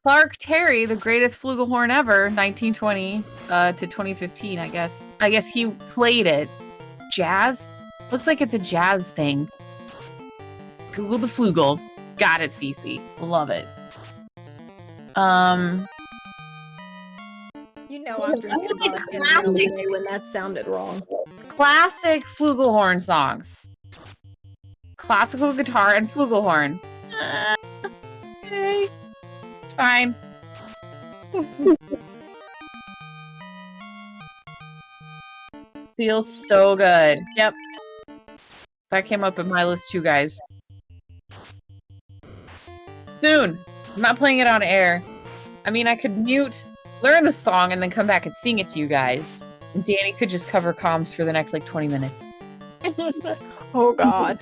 Clark Terry, the greatest flugelhorn ever, 1920 to 2015, I guess. I guess he played it. Jazz? Looks like it's a jazz thing. Google the flugel. Got it, Cece. Love it. You know I'm drinking vodka when that sounded wrong. Classic flugelhorn songs. Classical guitar and flugelhorn. Okay. It's fine. Feels so good. Yep. That came up in my list too, guys. Soon. I'm not playing it on air. I mean, I could learn the song, and then come back and sing it to you guys. And Danny could just cover comms for the next, 20 minutes. Oh, God.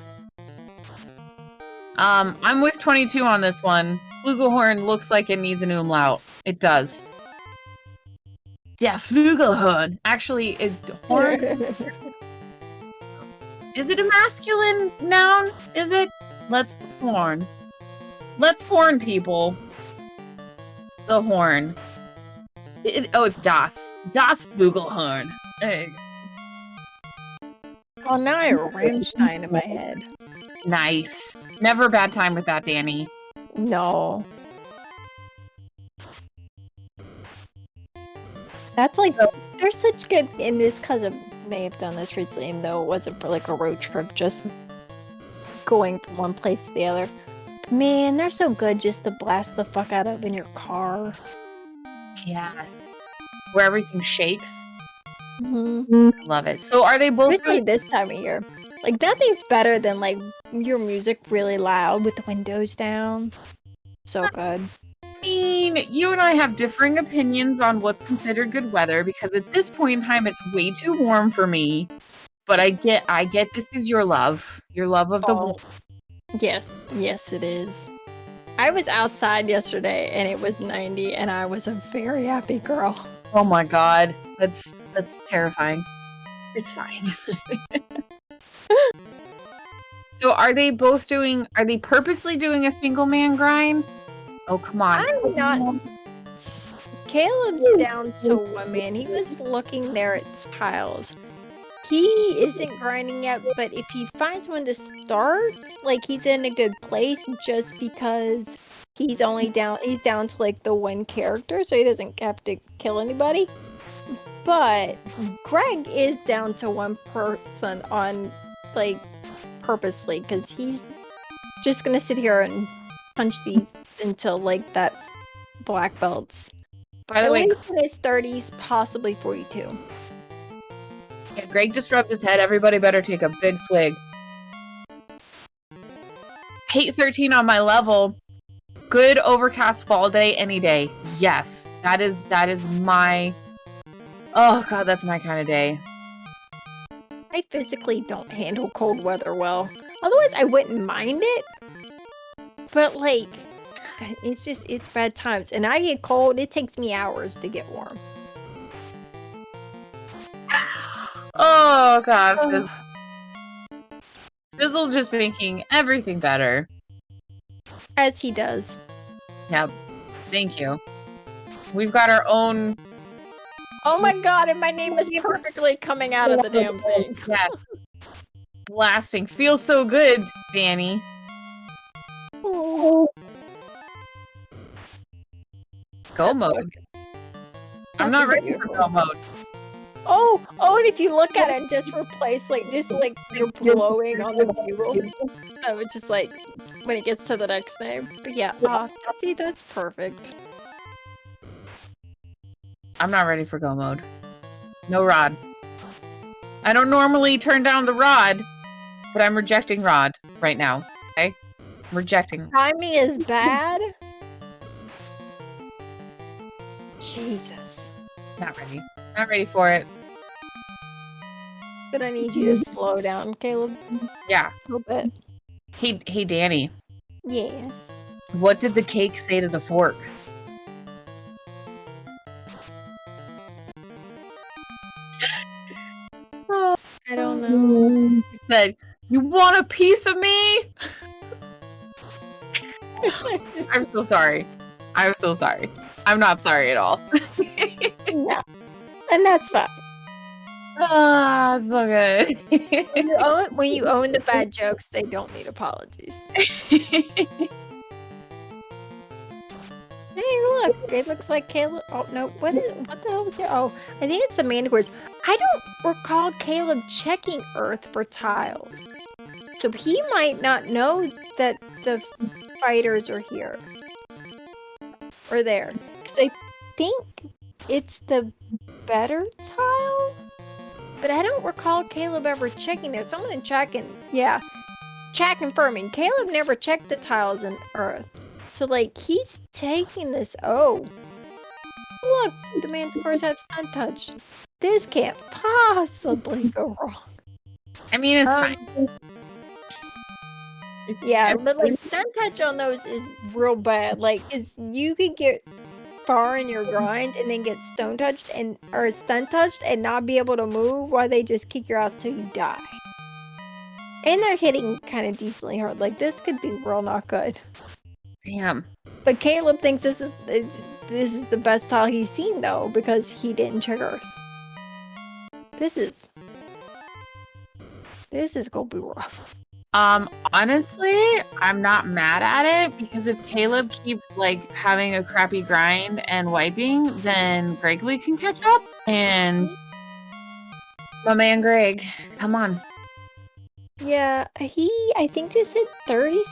I'm with 22 on this one. Flugelhorn looks like it needs an umlaut. It does. Der Flugelhorn. Actually, is horn... Is it a masculine noun? Is it? Let's horn. Let's horn, people. The horn. It's Das. Das Flugelhorn. There you go. Oh, now I have Rammstein in my head. Nice. Never a bad time with that, Danny. No. That's like, they're such good, and this cousin may have done this recently, even though it wasn't for like a road trip, just going from one place to the other. Man, they're so good just to blast the fuck out of in your car. Yes. Where everything shakes. Mm-hmm. Love it. So are they both Especially this time of year. Like, nothing's better than like your music really loud with the windows down. So good. I mean, you and I have differing opinions on what's considered good weather, because at this point in time, it's way too warm for me. But I get this is your love of the Oh, yes, it is. I was outside yesterday and it was 90 and I was a very happy girl. Oh my god, that's terrifying. It's fine. So are they purposely doing a single man grind? Oh, come on. I'm not. Caleb's down to one man. He was looking there at tiles. He isn't grinding yet, but if he finds one to start, like he's in a good place just because he's down to like the one character, so he doesn't have to kill anybody. But Greg is down to one person on like purposely because he's just gonna sit here and punch these until like that black belts. By the way, at least in his 30s, possibly 42. yeah, Greg just rubbed his head. Everybody better take a big swig. Hate 13 on my level. Good overcast fall day any day. Yes, that is my. Oh god, that's my kind of day. I physically don't handle cold weather well. Otherwise, I wouldn't mind it. But like, it's bad times. And I get cold, it takes me hours to get warm. Oh god, Fizzle just making everything better. As he does. Yep. Thank you. We've got our own. Oh my god, and my name is perfectly coming out of the damn thing. Yeah. Blasting. Feels so good, Danny. Oh. Go That's mode. I'm not ready for go mode. Oh, and if you look at it, just replace like you're blowing on the bugle. So it's just like when it gets to the next name. But yeah, see, that's perfect. I'm not ready for go mode. No rod. I don't normally turn down the rod, but I'm rejecting rod right now. Okay? I'm rejecting. Timing is bad. Jesus. Not ready. Not ready for it. But I need you to slow down, Caleb. Yeah. A little bit. Hey, Danny. Yes. What did the cake say to the fork? I don't know. He said, "You want a piece of me?" I'm so sorry. I'm so sorry. I'm not sorry at all. No. And that's fine. Ah, so good. When you own the bad jokes, they don't need apologies. Hey, look! It looks like Caleb. Oh no! What the hell was here? Oh, I think it's the manticores. I don't recall Caleb checking Earth for tiles, so he might not know that the fighters are here or there. Because I think it's the better tile, but I don't recall Caleb ever checking there. Someone in chat chat confirming. Caleb never checked the tiles in Earth. So, like, he's taking this. Oh. Look, the manticores have stun touch. This can't possibly go wrong. I mean, it's fine. Yeah, but, like, stun touch on those is real bad. Like, you could get far in your grind and then get stun touched and not be able to move while they just kick your ass till you die. And they're hitting kind of decently hard. Like, this could be real not good. Damn. But Caleb thinks this is the best tile he's seen though, because he didn't check Earth. This is gonna be rough. Honestly, I'm not mad at it because if Caleb keeps like having a crappy grind and wiping, then Greggly can catch up. And my man Greg, come on. Yeah, I think just hit 37.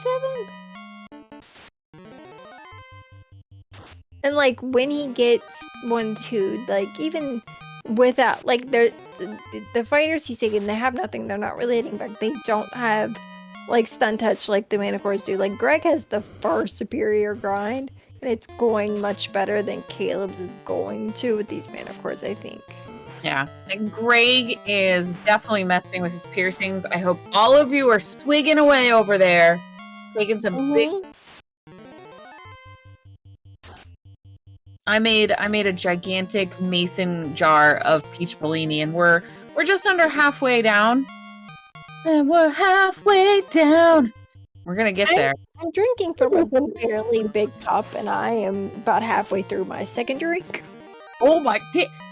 And like when he gets 1-2, like even without like the fighters he's taking, they have nothing. They're not really hitting back. They don't have like stun touch like the manticores do. Like Greg has the far superior grind, and it's going much better than Caleb's is going to with these manticores, I think. Yeah, and Greg is definitely messing with his piercings. I hope all of you are swigging away over there, taking some big. I made a gigantic mason jar of peach Bellini, and we're just under halfway down. And we're halfway down. We're gonna get there. I'm drinking from a fairly big cup, and I am about halfway through my second drink. Oh my,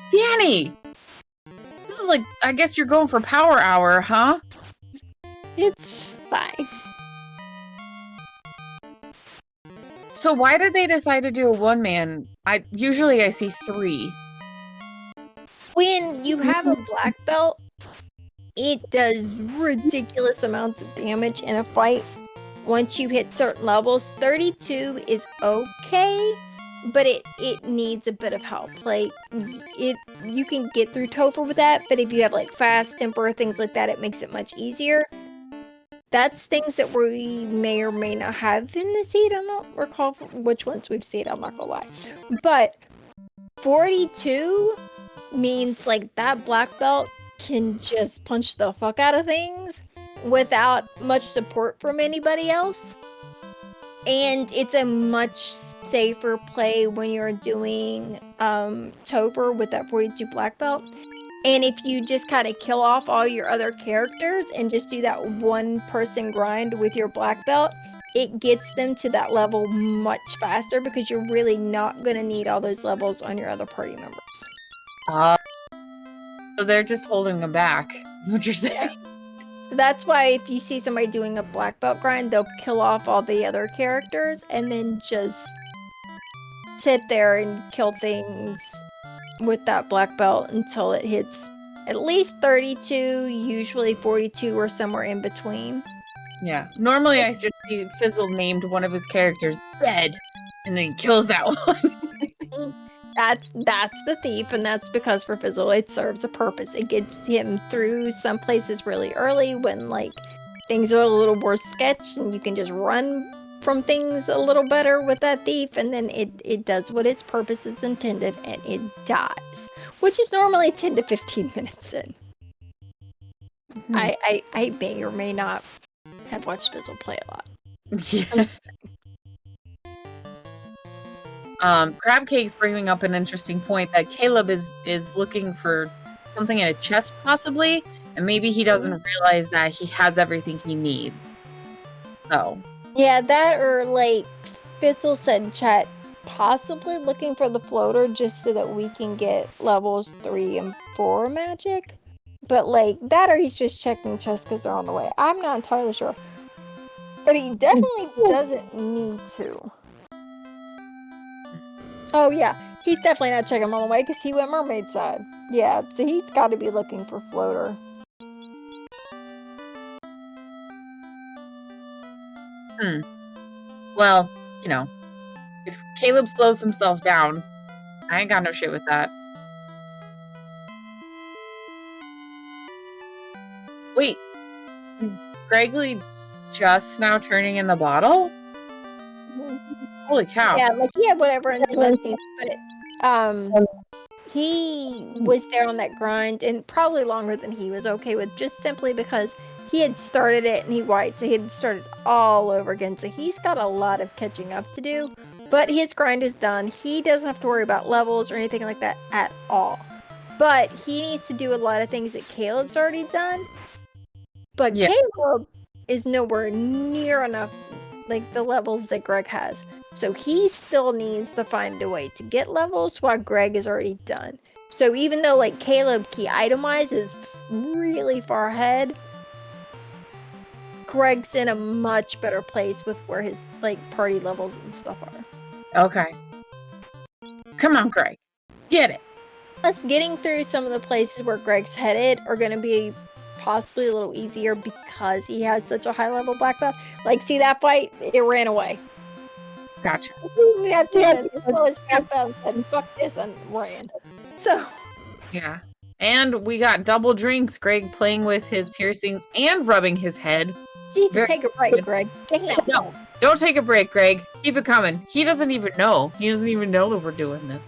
Danny! This is like, I guess you're going for power hour, huh? It's fine. So why did they decide to do a one-man? Usually I see 3. When you have a black belt, it does ridiculous amounts of damage in a fight. Once you hit certain levels, 32 is okay, but it needs a bit of help. Like, you can get through Topher with that, but if you have like fast temper, things like that, it makes it much easier. That's things that we may or may not have in the seed. I don't recall which ones we've seen, I'm not gonna lie. But 42 means like that black belt can just punch the fuck out of things without much support from anybody else. And it's a much safer play when you're doing Topher with that 42 black belt. And if you just kind of kill off all your other characters and just do that one person grind with your black belt, it gets them to that level much faster because you're really not going to need all those levels on your other party members. So they're just holding them back, is what you're saying. So that's why if you see somebody doing a black belt grind, they'll kill off all the other characters and then just sit there and kill things with that black belt until it hits at least 32, usually 42 or somewhere in between. Yeah. Normally I just see Fizzle named one of his characters dead, and then he kills that one. That's the thief, and that's because for Fizzle it serves a purpose. It gets him through some places really early when like things are a little more sketch and you can just run from things a little better with that thief, and then it does what its purpose is intended and it dies, which is normally 10 to 15 minutes in. I may or may not have watched Fizzle play a lot. Yeah. Crab Cake's bringing up an interesting point that Caleb is looking for something in a chest possibly, and maybe he doesn't realize that he has everything he needs. So yeah, that or like Fizzle said in chat, possibly looking for the floater just so that we can get levels 3 and 4 magic. But like that or he's just checking chests because they're on the way. I'm not entirely sure. But he definitely doesn't need to. Oh yeah, he's definitely not checking them on the way because he went mermaid side. Yeah, so he's got to be looking for floater. Well, you know, if Caleb slows himself down, I ain't got no shit with that. Wait, is Greggly just now turning in the bottle? Holy cow. Yeah, like he had whatever in some things, but he was there on that grind and probably longer than he was okay with, just simply because he had started it and he wiped, so he had started all over again. So he's got a lot of catching up to do, but his grind is done. He doesn't have to worry about levels or anything like that at all. But he needs to do a lot of things that Caleb's already done. But yeah. Caleb is nowhere near enough like the levels that Greg has. So he still needs to find a way to get levels while Greg is already done. So even though like Caleb key item-wise is really far ahead, Greg's in a much better place with where his like party levels and stuff are. Okay. Come on, Greg. Get it. Us getting through some of the places where Greg's headed are going to be possibly a little easier because he has such a high level black belt. Like, see that fight? It ran away. Gotcha. We have to throw his black belt and fuck this and ran. So. Yeah. And we got double drinks. Greg playing with his piercings and rubbing his head. Jesus, take a break, Greg. Damn. No, don't take a break, Greg. Keep it coming. He doesn't even know. He doesn't even know that we're doing this.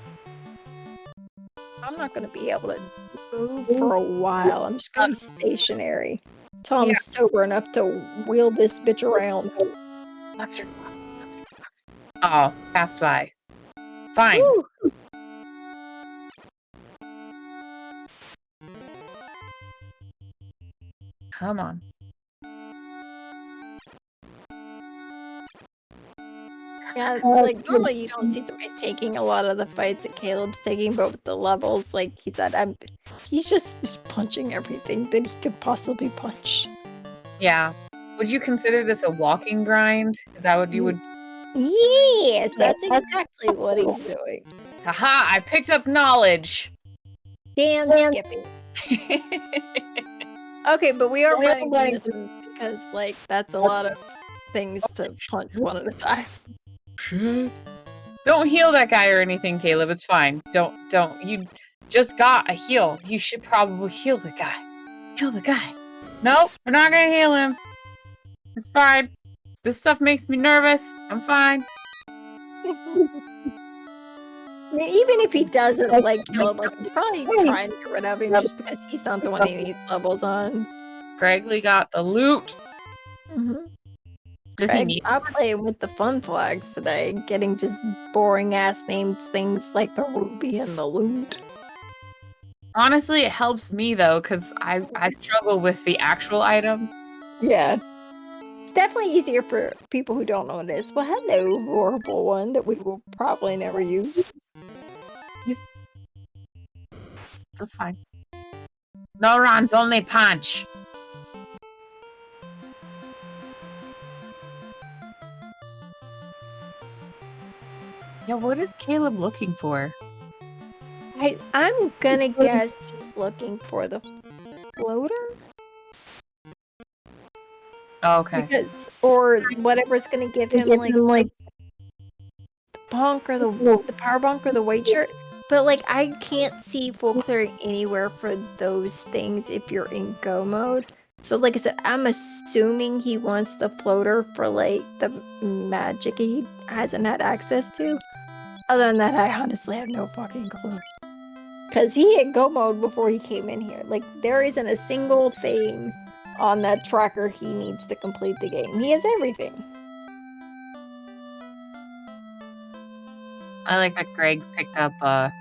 I'm not gonna be able to move for a while. I'm just gonna be stationary till I'm sober enough to wheel this bitch around. What's your box? Oh, passed by. Fine. Woo. Come on. Yeah, like normally you don't see somebody taking a lot of the fights that Caleb's taking, but with the levels, like he said, he's just punching everything that he could possibly punch. Yeah. Would you consider this a walking grind? Is that what you would? Yes, that's exactly what he's doing. Haha! I picked up knowledge. Damn Skippy. Okay, but we are running through this one because, like, that's a lot of things to punch one at a time. Don't heal that guy or anything, Caleb. It's fine. Don't. You just got a heal. You should probably heal the guy. Heal the guy. Nope, we're not gonna heal him. It's fine. This stuff makes me nervous. I'm fine. I mean, even if he doesn't like Caleb, like he's probably trying to get rid of him just because he's not the one he needs levels on. Greggly got the loot. Does he Craig, need? I'm playing with the fun flags today, getting just boring ass named things like the ruby and the loot. Honestly, it helps me though, because I struggle with the actual item. Yeah. It's definitely easier for people who don't know what it is. Well, hello, horrible one that we will probably never use. That's fine. No runs, only punch. Yeah, what is Caleb looking for? I'm gonna guess he's looking for the floater? Oh, okay. Because, or whatever's gonna give him like the bonk or the power bonk or the white shirt. But like I can't see full clearing anywhere for those things if you're in go mode. So like I said, I'm assuming he wants the floater for like the magic he hasn't had access to. Other than that, I honestly have no fucking clue. Cause he hit go mode before he came in here. Like there isn't a single thing on that tracker he needs to complete the game. He has everything. I like that Greg picked up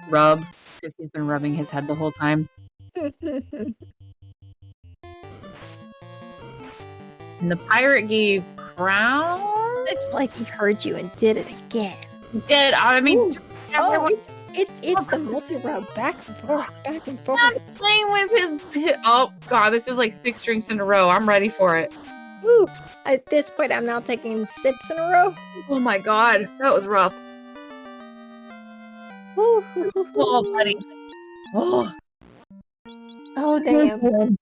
rub because he's been rubbing his head the whole time. And the pirate gave crown. It's like he heard you and did it again. He did. I mean, It's the multi-route back and forth, back and forth. I'm playing with his. Oh god, this is like 6 drinks in a row. I'm ready for it. Ooh, at this point, I'm now taking sips in a row. Oh my god, that was rough. Ooh, Oh, buddy. Oh, oh damn.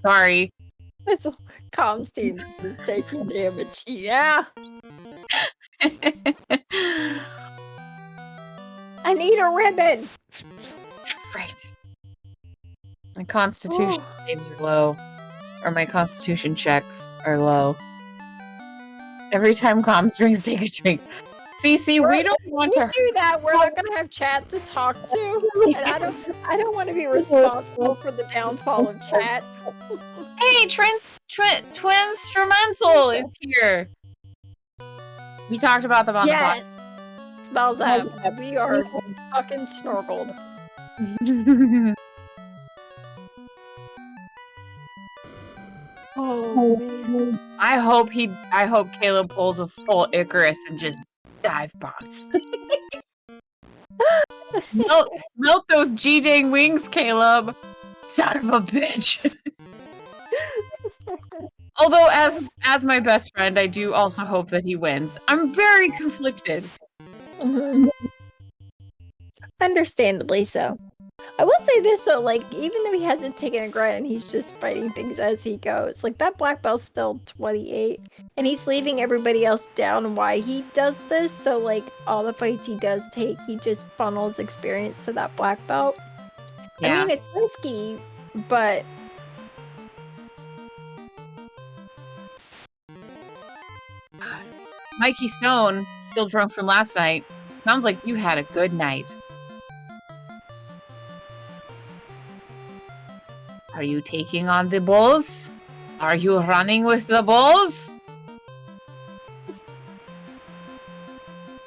sorry. It's comms teams is taking damage. Yeah. I need a ribbon. Right. My constitution saves are low. Or my constitution checks are low. Every time comms drinks take a drink. CC, we don't want to do that. We're not gonna have chat to talk to, and I don't want to be responsible for the downfall of chat. Hey, Twinstrumental is here. We talked about them on Yes, smells that. We are fucking snorkeled. the Oh man. I hope Caleb pulls a full Icarus and just dive bombs. melt those G-dang wings, Caleb. Son of a bitch. Although, as my best friend, I do also hope that he wins. I'm very conflicted. Understandably so. I will say this though, like, even though he hasn't taken a grind and he's just fighting things as he goes, like, that black belt's still 28, and he's leaving everybody else down why he does this, so, like, all the fights he does take, he just funnels experience to that black belt. Yeah. I mean, it's risky, but Mikey Stone, still drunk from last night. Sounds like you had a good night. Are you taking on the bulls? Are you running with the bulls?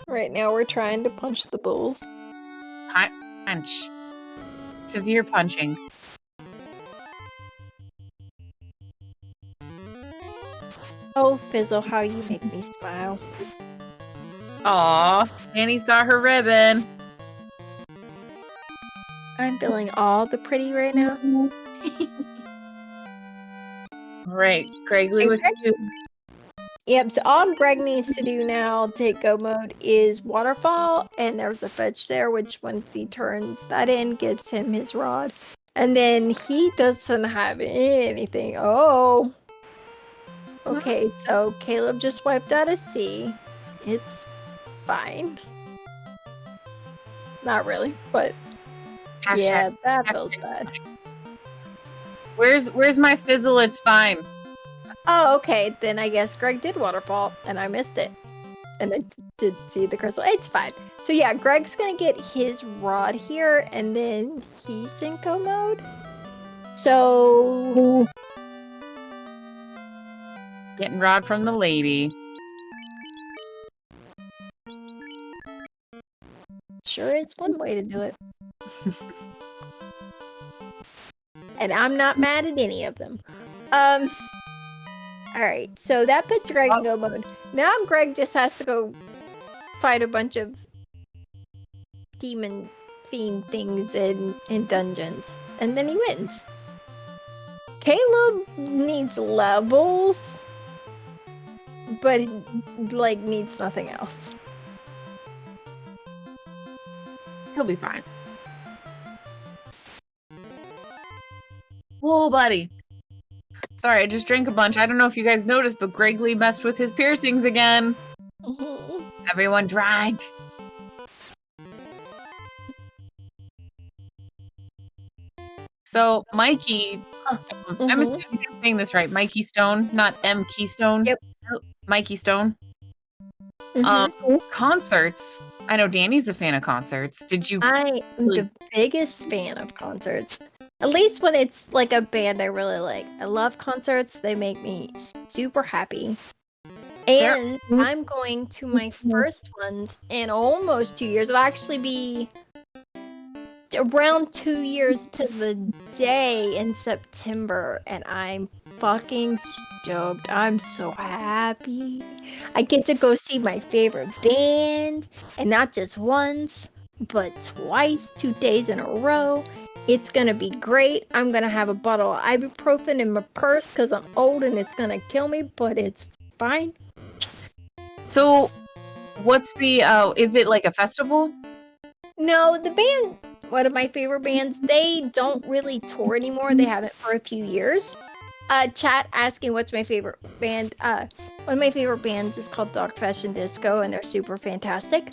Right now we're trying to punch the bulls. Punch. Severe punching. Oh, Fizzle, how you make me smile. Aw, Annie's got her ribbon. I'm feeling all the pretty right now. Alright, Greggly with you. Yep, so all Greg needs to do now, take go mode, is waterfall, and there's a fetch there, which once he turns that in, gives him his rod. And then he doesn't have anything. Oh. Okay, so Caleb just wiped out a C. It's fine. Not really, but yeah, that feels bad. Where's my fizzle? It's fine. Oh, okay. Then I guess Greg did waterfall, and I missed it. And I did see the crystal. It's fine. So yeah, Greg's gonna get his rod here, and then he's in go mode. So Getting rod from the lady. sure is one way to do it. And I'm not mad at any of them. Alright, so that puts Greg in go mode. Now Greg just has to go fight a bunch of demon fiend things in dungeons. And then he wins. Caleb needs levels, but like needs nothing else. He'll be fine. Whoa, buddy. Sorry, I just drank a bunch. I don't know if you guys noticed, but Greggly messed with his piercings again. Everyone drank. So, Mikey, I'm assuming I'm saying this right. Mikey Stone, not M. Keystone. Yep. Mikey Stone. Concerts. I know Danny's a fan of concerts. Did you? I am the biggest fan of concerts. At least when it's like a band I really like. I love concerts. They make me super happy. And I'm going to my first ones in almost 2 years. It'll actually be around 2 years to the day in September. And I'm fucking stoked. I'm so happy. I get to go see my favorite band. And not just once, but twice, 2 days in a row. It's gonna be great. I'm gonna have a bottle of ibuprofen in my purse because I'm old and it's gonna kill me, but it's fine. So, what's the, is it like a festival? No, the band, one of my favorite bands, they don't really tour anymore. They haven't for a few years. Chat asking what's my favorite band. One of my favorite bands is called Dog Fashion Disco, and they're super fantastic.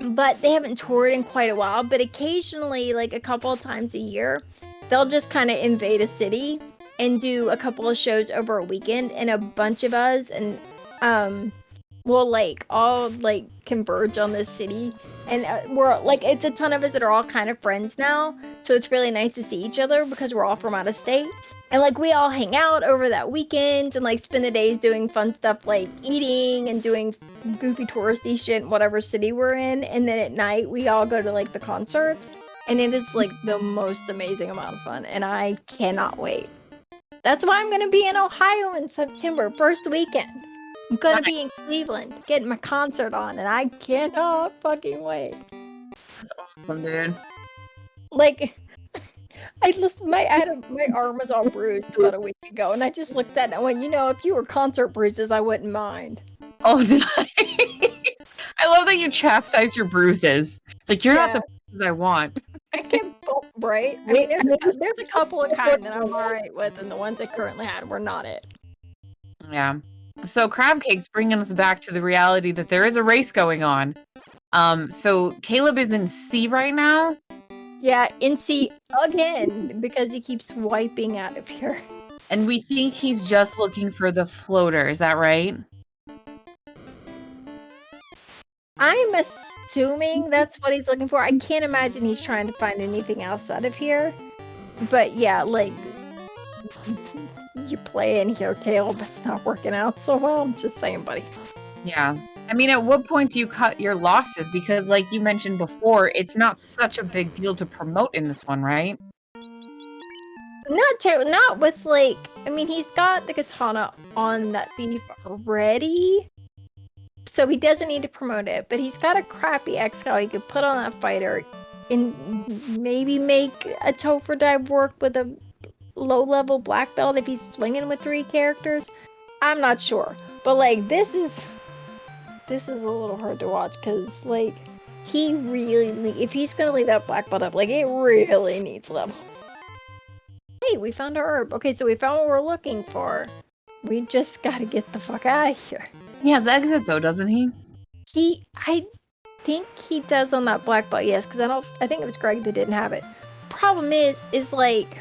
But they haven't toured in quite a while, but occasionally, like a couple of times a year, they'll just kind of invade a city and do a couple of shows over a weekend, and a bunch of us and will like all like converge on this city, and we're like, it's a ton of us that are all kind of friends now, so it's really nice to see each other because we're all from out of state. And like we all hang out over that weekend and like spend the days doing fun stuff like eating and doing goofy touristy shit in whatever city we're in. And then at night we all go to like the concerts, and it is like the most amazing amount of fun, and I cannot wait. That's why I'm gonna be in Ohio in September, first weekend. I'm gonna be in Cleveland getting my concert on, and I cannot fucking wait. That's awesome, dude. Like, my arm was all bruised about a week ago, and I just looked at it and went, you know, if you were concert bruises, I wouldn't mind. Oh, did I? I love that you chastise your bruises. Like, you're not the bruises I want. I can right? I mean, there's a couple of kind that I'm alright with, and the ones I currently had were not it. Yeah. So Crab Cake's bringing us back to the reality that there is a race going on. So Caleb is in C right now. Yeah, in C again, because he keeps wiping out of here. And we think he's just looking for the floater. Is that right? I'm assuming that's what he's looking for. I can't imagine he's trying to find anything else out of here. But yeah, like, you play in here, Caleb. It's not working out so well. I'm just saying, buddy. Yeah. I mean, at what point do you cut your losses? Because, like you mentioned before, it's not such a big deal to promote in this one, right? Not with, like, I mean, he's got the katana on that thief already. So he doesn't need to promote it, but he's got a crappy excal he could put on that fighter and maybe make a Topher dive work with a low-level black belt if he's swinging with 3 characters. I'm not sure. But, like, this is a little hard to watch because, like, he really, if he's going to leave that black belt up, like, it really needs levels. Hey, we found our herb. Okay, so we found what we're looking for. We just got to get the fuck out of here. He has exit though, doesn't he? I think he does on that black belt, yes, because I think it was Greg that didn't have it. Problem is like,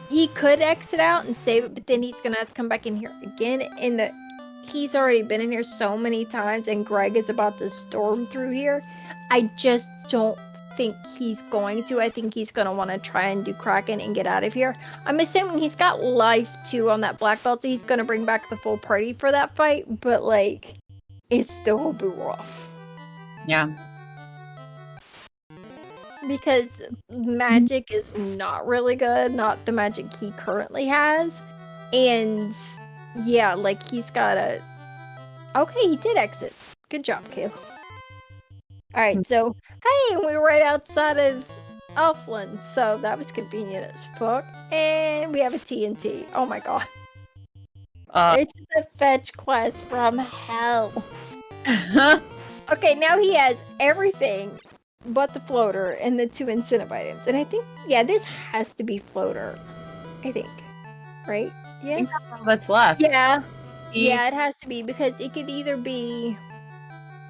he could exit out and save it, but then he's gonna have to come back in here again, and he's already been in here so many times, and Greg is about to storm through here. I just don't think he's going to. I think he's gonna want to try and do Kraken and get out of here. I'm assuming he's got life too on that black belt, so he's gonna bring back the full party for that fight, but like, it still will be rough. Yeah. Because magic is not really good, not the magic he currently has. And yeah, like, he's gotta... Okay, he did exit. Good job, Caleb. Alright, so, hey, we were right outside of Elfland, so that was convenient as fuck. And we have a TNT. Oh my god. It's the fetch quest from hell. Okay, now he has everything but the floater and the 2 incentive items. And I think, yeah, this has to be floater. I think. Right? Yes? I think that's all that's left. Yeah. Yeah, it has to be, because it could either be...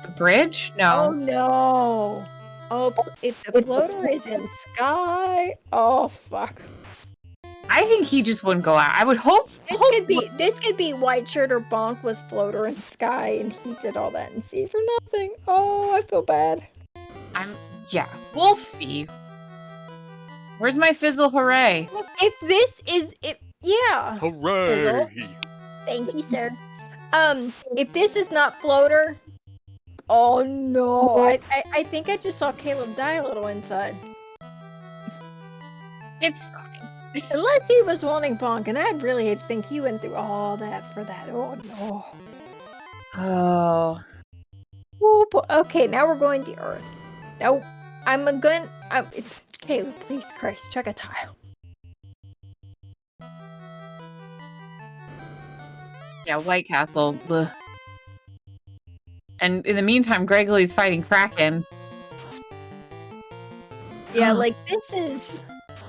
The bridge? Oh, No. no. Oh, if the floater is in sky... Oh, fuck. I think he just wouldn't go out. I would hope... This could be white shirt or bonk with floater and sky, and he did all that and see for nothing. Oh, I feel bad. Yeah, we'll see. Where's my fizzle hooray? If this is... Yeah. Hooray! Fizzle. Thank you, sir. If this is not floater... Oh, no. I think I just saw Caleb die a little inside. It's fine. Unless he was wanting bonk, and I'd really hate to think he went through all that for that. Oh, no. Oh. Okay, now we're going to Earth. Now, Caleb, please, Christ, check a tile. Yeah, White Castle. Blech. And in the meantime, Greggly's fighting Kraken. Yeah, like, this is...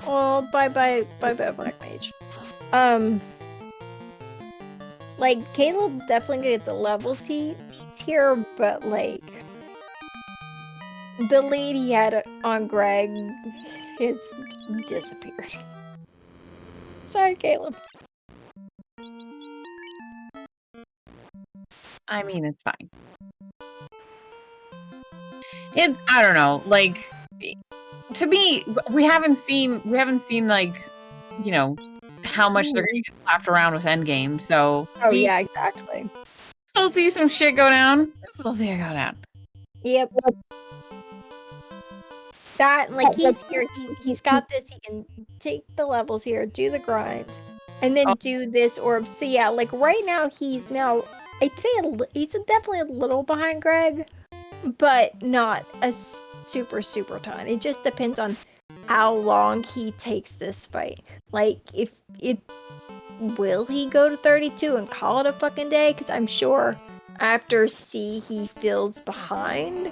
Oh, bye-bye, Black Mage. Like, Caleb definitely gonna get the levels he needs here, but, like... The lead he had on Greg has disappeared. Sorry, Caleb. I mean, it's fine. I don't know, like, to me, we haven't seen like, you know, how much they're gonna get slapped around with Endgame, so... Oh, yeah, exactly. Still see some shit go down. Still see it go down. Yep. That, like, he's here, he's got this, he can take the levels here, do the grind, and then do this orb. So yeah, like, right now, I'd say he's definitely a little behind Greg, but not a super ton. It just depends on how long he takes this fight. Like, will he go to 32 and call it a fucking day? Because I'm sure after C he feels behind.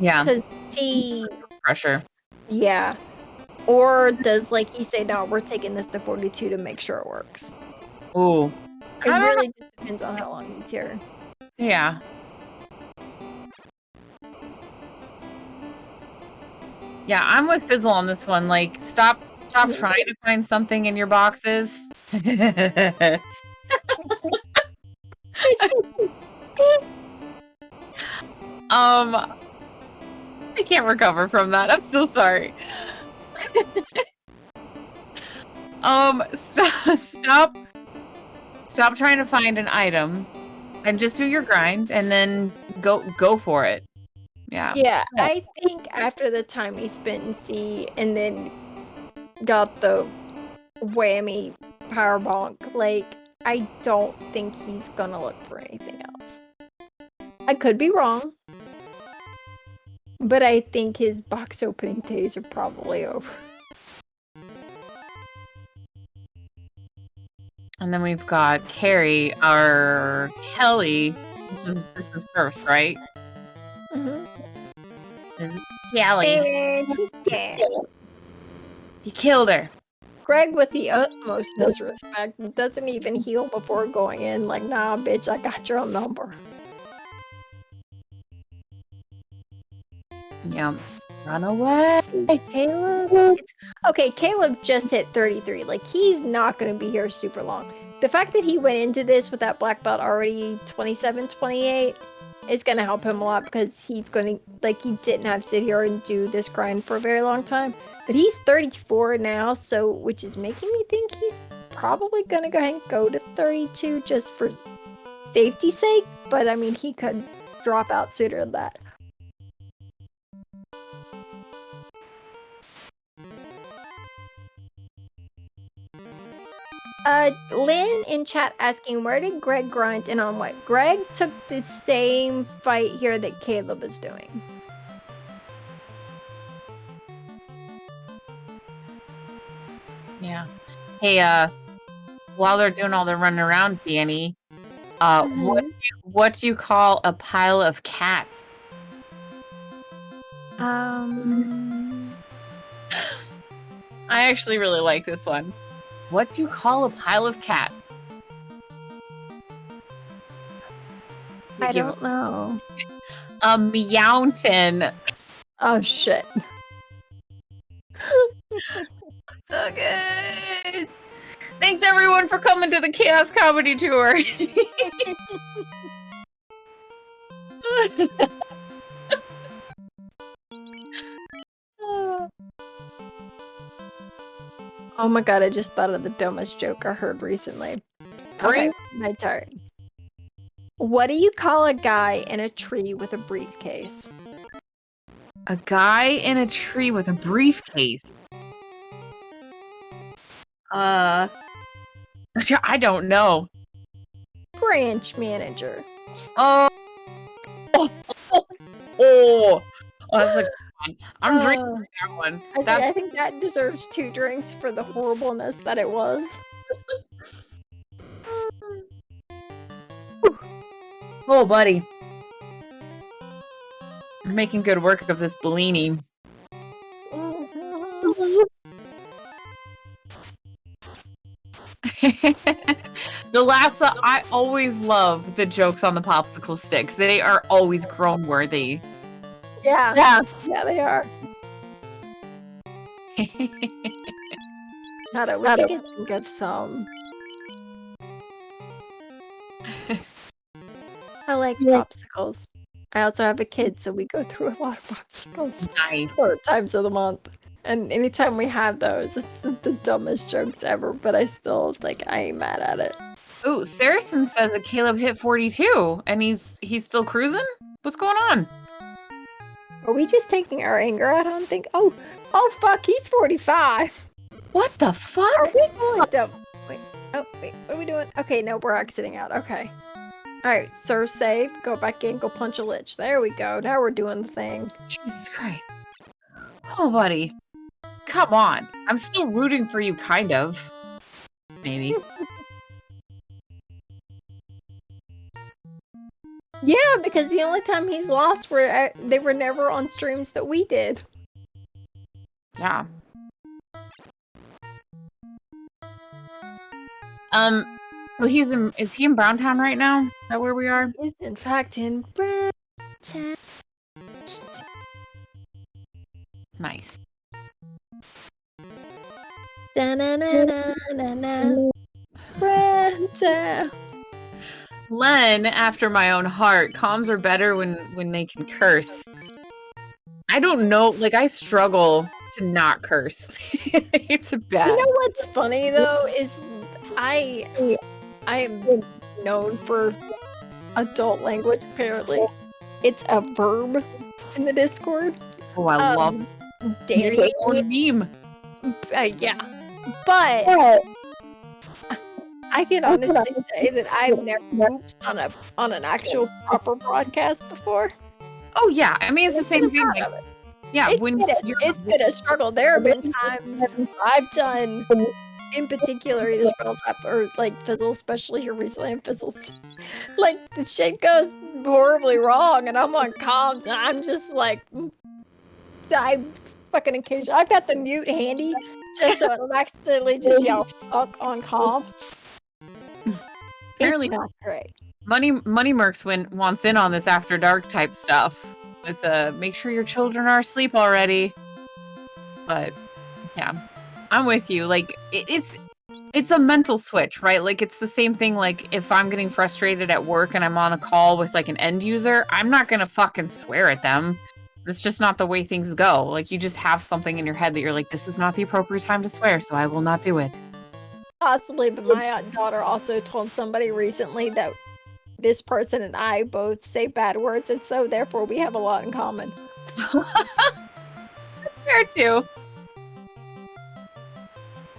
Yeah. Because C... Pressure. Yeah. Or does, like, he say, no, we're taking this to 42 to make sure it works? Ooh. It really just depends on how long he's here. Yeah. Yeah, I'm with Fizzle on this one. Like, stop trying to find something in your boxes. I can't recover from that. I'm so sorry. Stop trying to find an item and just do your grind and then go for it. Yeah. Yeah, I think after the time he spent in sea and then got the whammy power bonk, like, I don't think he's gonna look for anything else. I could be wrong, but I think his box opening days are probably over. And then we've got Carrie, our Kelly. This is first, right? Mm-hmm. This is Kelly. And she's dead. He killed her. Greg, with the utmost disrespect, doesn't even heal before going in. Like, nah, bitch, I got your number. Yeah. Run away. Caleb. Okay, Caleb just hit 33. Like, he's not going to be here super long. The fact that he went into this with that black belt already 27, 28 is going to help him a lot because he's going to, like, he didn't have to sit here and do this grind for a very long time. But he's 34 now, so, which is making me think he's probably going to go ahead and go to 32 just for safety's sake. But, I mean, he could drop out sooner than that. Lynn in chat asking, where did Greg grind and on what? Greg took the same fight here that Caleb is doing. Yeah. Hey, while they're doing all their running around, Danny, what do you call a pile of cats? I I actually really like this one. What do you call a pile of cats? don't know. A meowton. Oh shit. So good. Thanks everyone for coming to the Chaos Comedy Tour. Oh my god, I just thought of the dumbest joke I heard recently. Okay, my turn. What do you call a guy in a tree with a briefcase? A guy in a tree with a briefcase. I don't know. Branch manager. Oh, that's a good one. I'm drinking that one. I think that deserves 2 drinks for the horribleness that it was. Oh, buddy. I'm making good work of this Bellini. The last, I always love the jokes on the popsicle sticks. They are always grown worthy. Yeah, they are. God, I wish I could think of some. I like popsicles. I also have a kid, so we go through a lot of popsicles. Nice. 4 times of the month. And anytime we have those, it's the dumbest jokes ever, but I still, like, I ain't mad at it. Ooh, Saracen says that Caleb hit 42, and he's still cruising? What's going on? Are we just taking our anger out on things? Oh fuck, he's 45. What the fuck? Are we going to... Wait, what are we doing? Okay, no, we're exiting out. Okay. Alright, serve save, go back in, go punch a lich. There we go. Now we're doing the thing. Jesus Christ. Oh, buddy. Come on. I'm still rooting for you, kind of. Maybe. Yeah, because the only time he's lost they were never on streams that we did. Yeah. So is he in Browntown right now? Is that where we are? He's in fact in Browntown. Nice. Da-na-na-na-na-na. Browntown. Len, after my own heart, comms are better when they can curse. I don't know, like I struggle to not curse. It's bad. You know what's funny though is I am known for adult language. Apparently, it's a verb in the Discord. Oh, I love Danny. or meme. Yeah, but I can honestly say that I've never pooped on an actual proper broadcast before. Oh yeah, I mean it's the same thing. Proud Like, of it. yeah, It's been a struggle. There have been times I've done, in particular, the spells or like Fizzle, especially here recently in Fizzles. Like the shit goes horribly wrong, and I'm on comms, and I'm just like, I fucking occasionally I've got the mute handy just so I don't accidentally just yell fuck on comms. Apparently It's not great. Money Mercs wants in on this after dark type stuff with make sure your children are asleep already. But yeah, I'm with you. Like it's a mental switch, right? Like it's the same thing. Like if I'm getting frustrated at work and I'm on a call with like an end user, I'm not gonna fucking swear at them. It's just not the way things go. Like you just have something in your head that you're like, this is not the appropriate time to swear, so I will not do it. Possibly, but my daughter also told somebody recently that this person and I both say bad words, and so therefore we have a lot in common. Fair too.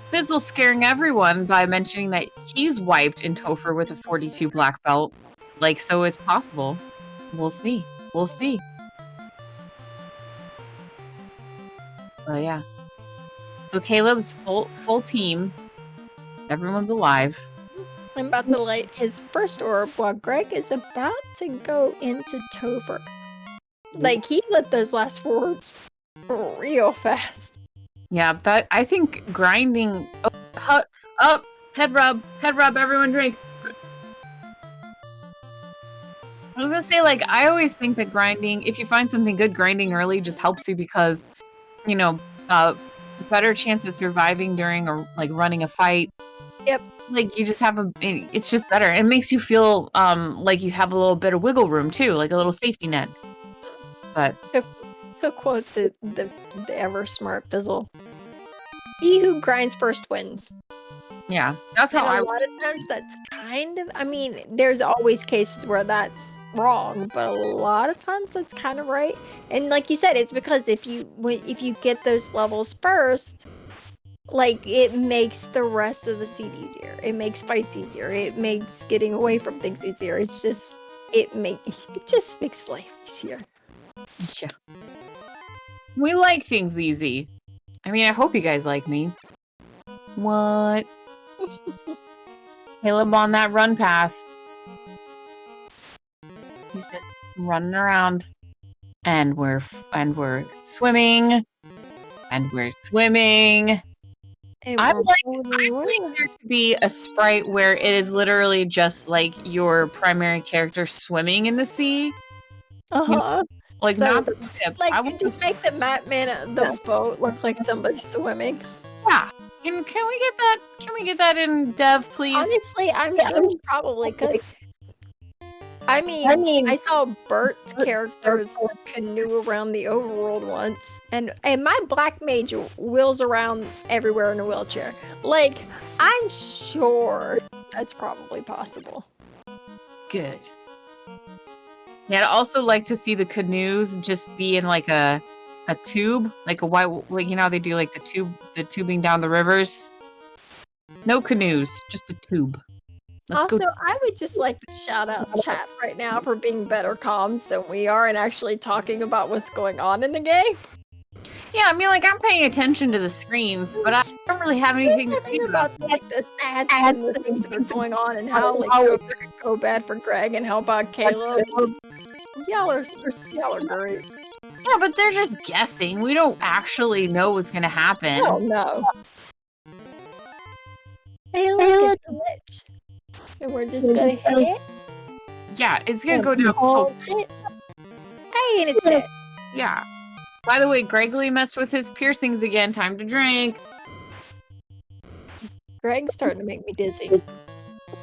Fizzle's scaring everyone by mentioning that he's wiped in Topher with a 42 black belt. Like, so it's possible. We'll see. We'll see. But yeah. So Caleb's full team. Everyone's alive. I'm about to light his first orb while Greg is about to go into Topher. Like, he lit those last 4 orbs real fast. Yeah, that I think grinding. Head rub, everyone drink. I was gonna say, like, I always think that grinding, if you find something good, grinding early just helps you because, you know, better chance of surviving during or like running a fight. Yep. Like you just have it's just better. It makes you feel like you have a little bit of wiggle room too, like a little safety net. But to quote the ever smart Fizzle, "He who grinds first wins." Yeah, that's how a lot of times that's kind of. I mean, there's always cases where that's wrong, but a lot of times that's kind of right. And like you said, it's because if you get those levels first, like it makes the rest of the seed easier. It makes fights easier. It makes getting away from things easier. It's just it just makes life easier. Yeah. We like things easy. I mean, I hope you guys like me. What? Caleb on that run path. He's just running around. And we're swimming. And we're swimming. I'd like there to be a sprite where it is literally just like your primary character swimming in the sea. Uh-huh. You know? Like not the tip. Like just make the map man the boat look like somebody swimming. Yeah. Can we get that? Can we get that in dev, please? Honestly, I'm sure it's probably could. I mean, I saw Bert's character's canoe around the overworld once, and my black mage wheels around everywhere in a wheelchair. Like, I'm sure that's probably possible. Good. Yeah, I'd also like to see the canoes just be in like a tube, like a white, like you know how they do like the tubing down the rivers. No canoes, just a tube. I would just like to shout out chat right now for being better comms than we are and actually talking about what's going on in the game. Yeah, I mean, like, I'm paying attention to the screens, but I don't really have anything to think about. Like, the stats and the things that are going on and how, like, go bad for Greg and how about Caleb. Y'all are great. Yeah, but they're just guessing. We don't actually know what's going to happen. Oh, no. Hey, look, it's a glitch. And we're just gonna hit it. Yeah, it's gonna go down. Oh, shit. Hey, and it's it. Yeah. By the way, Greggly messed with his piercings again. Time to drink. Greg's starting to make me dizzy.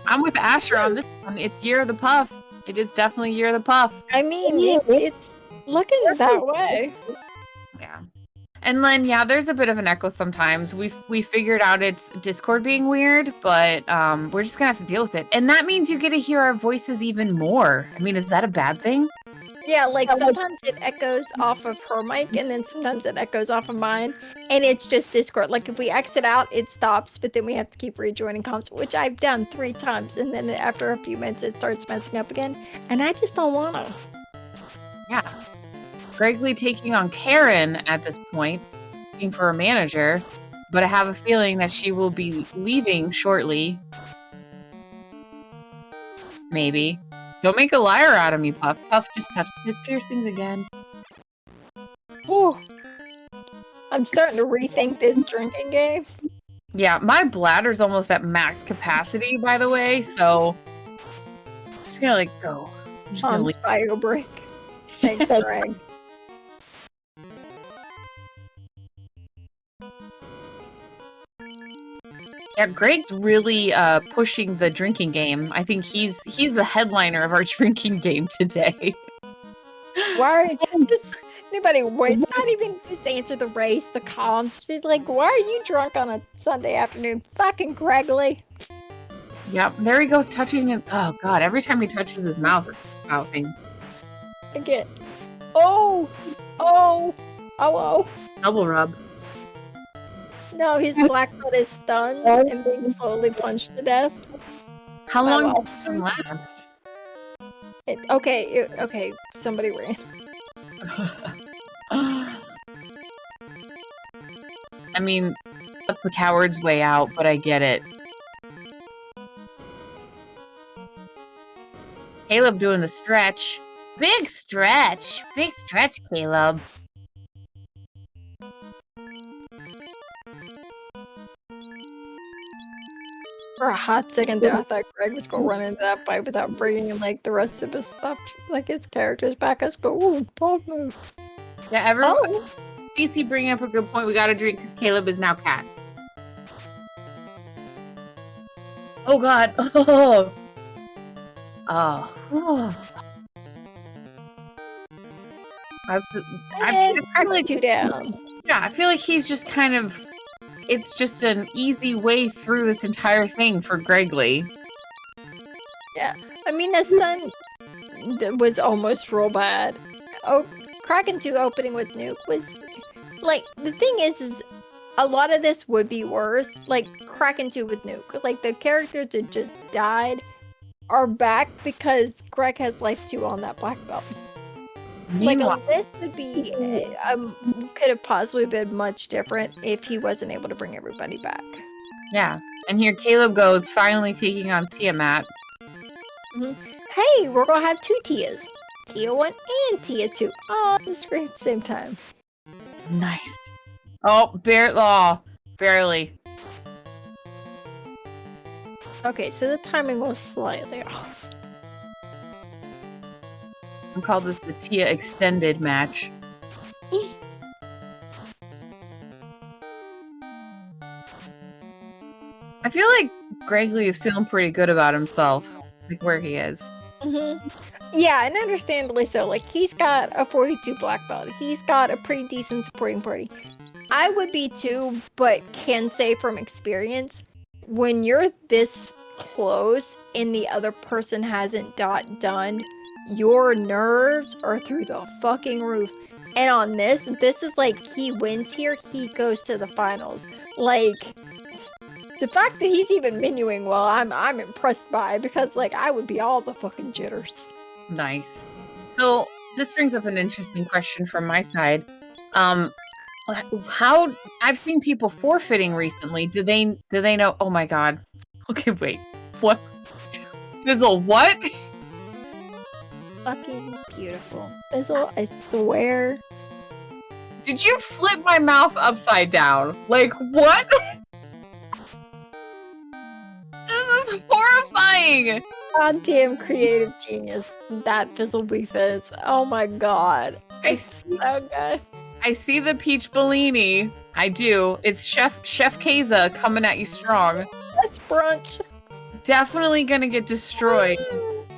I'm with Asher on this one. It's Year of the Puff. It is definitely Year of the Puff. I mean, it's looking that way. Yeah. And then, yeah, there's a bit of an echo sometimes. We figured out it's Discord being weird, but we're just gonna have to deal with it. And that means you get to hear our voices even more. I mean, is that a bad thing? Yeah, like sometimes it echoes off of her mic and then sometimes it echoes off of mine. And it's just Discord. Like if we exit out, it stops, but then we have to keep rejoining comms, which I've done 3 times. And then after a few minutes, it starts messing up again. And I just don't want to. Yeah. Greggly taking on Karen at this point, looking for a manager, but I have a feeling that she will be leaving shortly. Maybe. Don't make a liar out of me, Puff. Puff just touched his piercings again. Ooh. I'm starting to rethink this drinking game. Yeah, my bladder's almost at max capacity, by the way, so I'm just gonna go. I'm just gonna leave. Bio break. Thanks, Greg. Yeah, Greg's really pushing the drinking game. I think he's the headliner of our drinking game today. Why are just anybody waits? Not even just answer the race, the comms. She's like, why are you drunk on a Sunday afternoon? Fucking Greggly. Yep, there he goes touching it. Oh god, every time he touches his mouth, it's mouthing. Again. Oh! Double rub. No, his black belt is stunned and being slowly punched to death. How By long does lobsters. this last? Okay, somebody ran. I mean, that's the coward's way out, but I get it. Caleb doing the stretch. Big stretch. Big stretch, Caleb. For a hot second there, I thought Greg was going to run into that fight without bringing in, like, the rest of his stuff, like his characters back. I was go, ooh, bold move. Yeah, everyone. CC bringing up a good point. We gotta drink because Caleb is now cat. Oh god. Oh. I feel like you down. Yeah, I feel like he's just kind of. It's just an easy way through this entire thing for Greggly. Yeah, I mean the stun was almost real bad. Oh, Kraken 2 opening with Nuke was like the thing is a lot of this would be worse. Like Kraken 2 with Nuke, like the characters that just died are back because Greg has life 2 on that black belt. Like this would be could have possibly been much different if he wasn't able to bring everybody back. Yeah, and here Caleb goes, finally taking on Tiamat. Mm-hmm. Hey, we're gonna have 2 Tias, Tia 1 and Tia 2 on the screen at the same time. Nice. Oh, barely. Okay, so the timing was slightly off. We'll call this the Tia extended match. I feel like Greggly is feeling pretty good about himself, like where he is. Mm-hmm. Yeah, and understandably so. Like, he's got a 42 black belt. He's got a pretty decent supporting party. I would be too, but can say from experience, when you're this close and the other person hasn't done, your nerves are through the fucking roof. And on this is like, he wins here, he goes to the finals. Like, the fact that he's even menuing well, I'm impressed by, because like I would be all the fucking jitters. Nice. So this brings up an interesting question from my side. How I've seen people forfeiting recently. Do they know? Oh my god. Okay, wait. What? Fizzle, what? Fucking beautiful. Fizzle, I swear. Did you flip my mouth upside down? Like, what? This is horrifying! Goddamn creative genius. That Fizzle Fizz. Oh my god. It's so good. I see the peach Bellini. I do. It's Chef Keza coming at you strong. That's brunch. definitely gonna get destroyed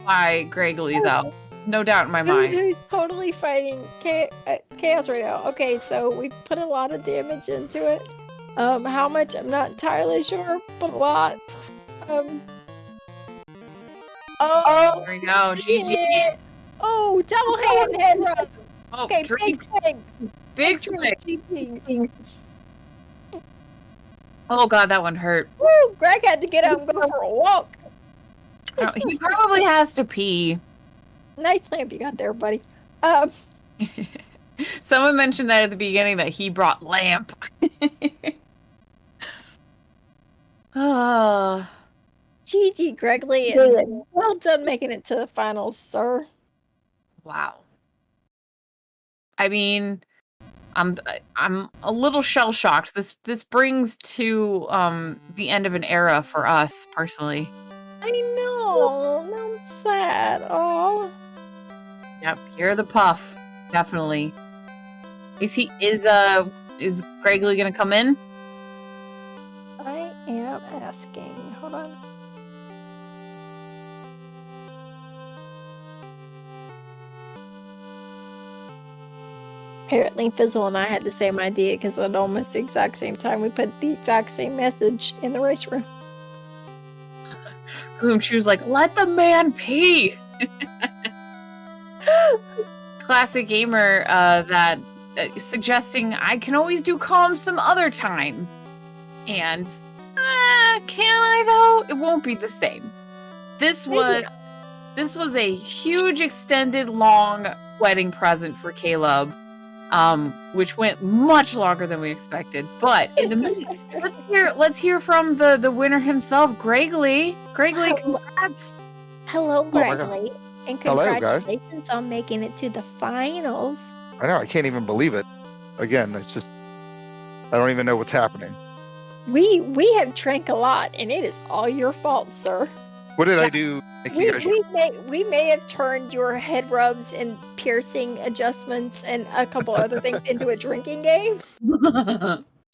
by Greggly, though. No doubt in my mind. Who's totally fighting chaos right now? Okay, so we put a lot of damage into it. How much? I'm not entirely sure, but a lot. Oh, There we go. GG. shit. Oh, double head rub. Oh, Okay, drink. big swing. Big swing. GG. Oh god, that one hurt. Woo! Greg had to get out and go for a walk. Oh, he probably has to pee. Nice lamp you got there, buddy. Someone mentioned that at the beginning that he brought lamp. Oh. GG, Greggly, and well done making it to the finals, sir. Wow. I mean, I'm a little shell shocked. This brings to the end of an era for us personally. I know. I'm sad. Oh. Yep, you're the puff, definitely. Is Greggly gonna come in? I am asking. Hold on. Apparently, Fizzle and I had the same idea because at almost the exact same time, we put the exact same message in the race room. Boom, she was like, let the man pee! Classic gamer that suggesting I can always do calm some other time. And, can I though? It won't be the same. This was a huge, extended, long wedding present for Caleb. Which went much longer than we expected. But in the meantime, let's hear from the winner himself, Greggly. Greggly, congrats! Hello, my God. Greggly, and Hello, guys. congratulations on making it to the finals. I know, I can't even believe it. Again, it's just, I don't even know what's happening. We have drank a lot, and it is all your fault, sir. What did I do? Make you guys We may have turned your head rubs and piercing adjustments and a couple other things into a drinking game.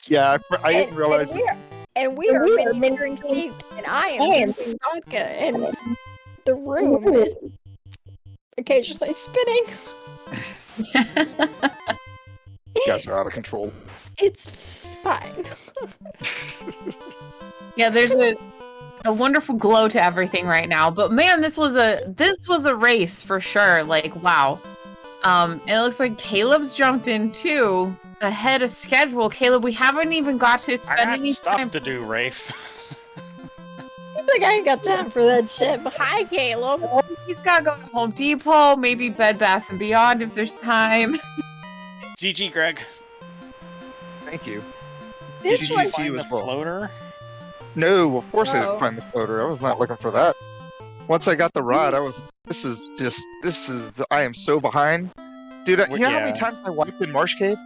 Yeah, I didn't realize that. And we are many drinks deep, and I am drinking vodka, and the room is occasionally spinning. You guys are out of control. It's fine. Yeah, there's a wonderful glow to everything right now. But man, this was a race for sure. Like, wow. It looks like Caleb's jumped in too, ahead of schedule. Caleb, we haven't even got to spend I got any stuff time. to do, Rafe. He's like, I ain't got time for that shit. But hi, Caleb. He's got to go to Home Depot, maybe Bed Bath & Beyond if there's time. GG, Greg. Thank you. This GG one's to you Find the as well. floater. No, of course I No. didn't find the floater. I was not looking for that. Once I got the rod, I am so behind. Dude, you know how many Yeah. times I wiped in Marsh Cave?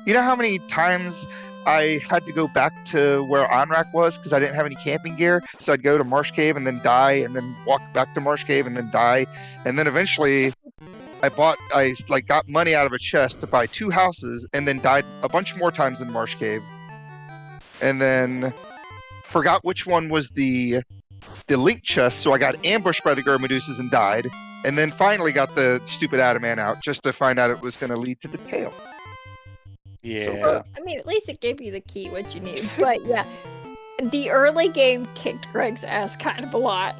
You know how many times I had to go back to where Onrak was because I didn't have any camping gear? So I'd go to Marsh Cave and then die, and then walk back to Marsh Cave and then die. And then eventually I got money out of a chest to buy 2 houses and then died a bunch more times in Marsh Cave. And then forgot which one was the link chest, so I got ambushed by the Germadeuses and died, and then finally got the stupid Adamant out just to find out it was going to lead to the tail. Yeah. I mean, at least it gave you the key, what you need. But yeah, the early game kicked Greg's ass kind of a lot.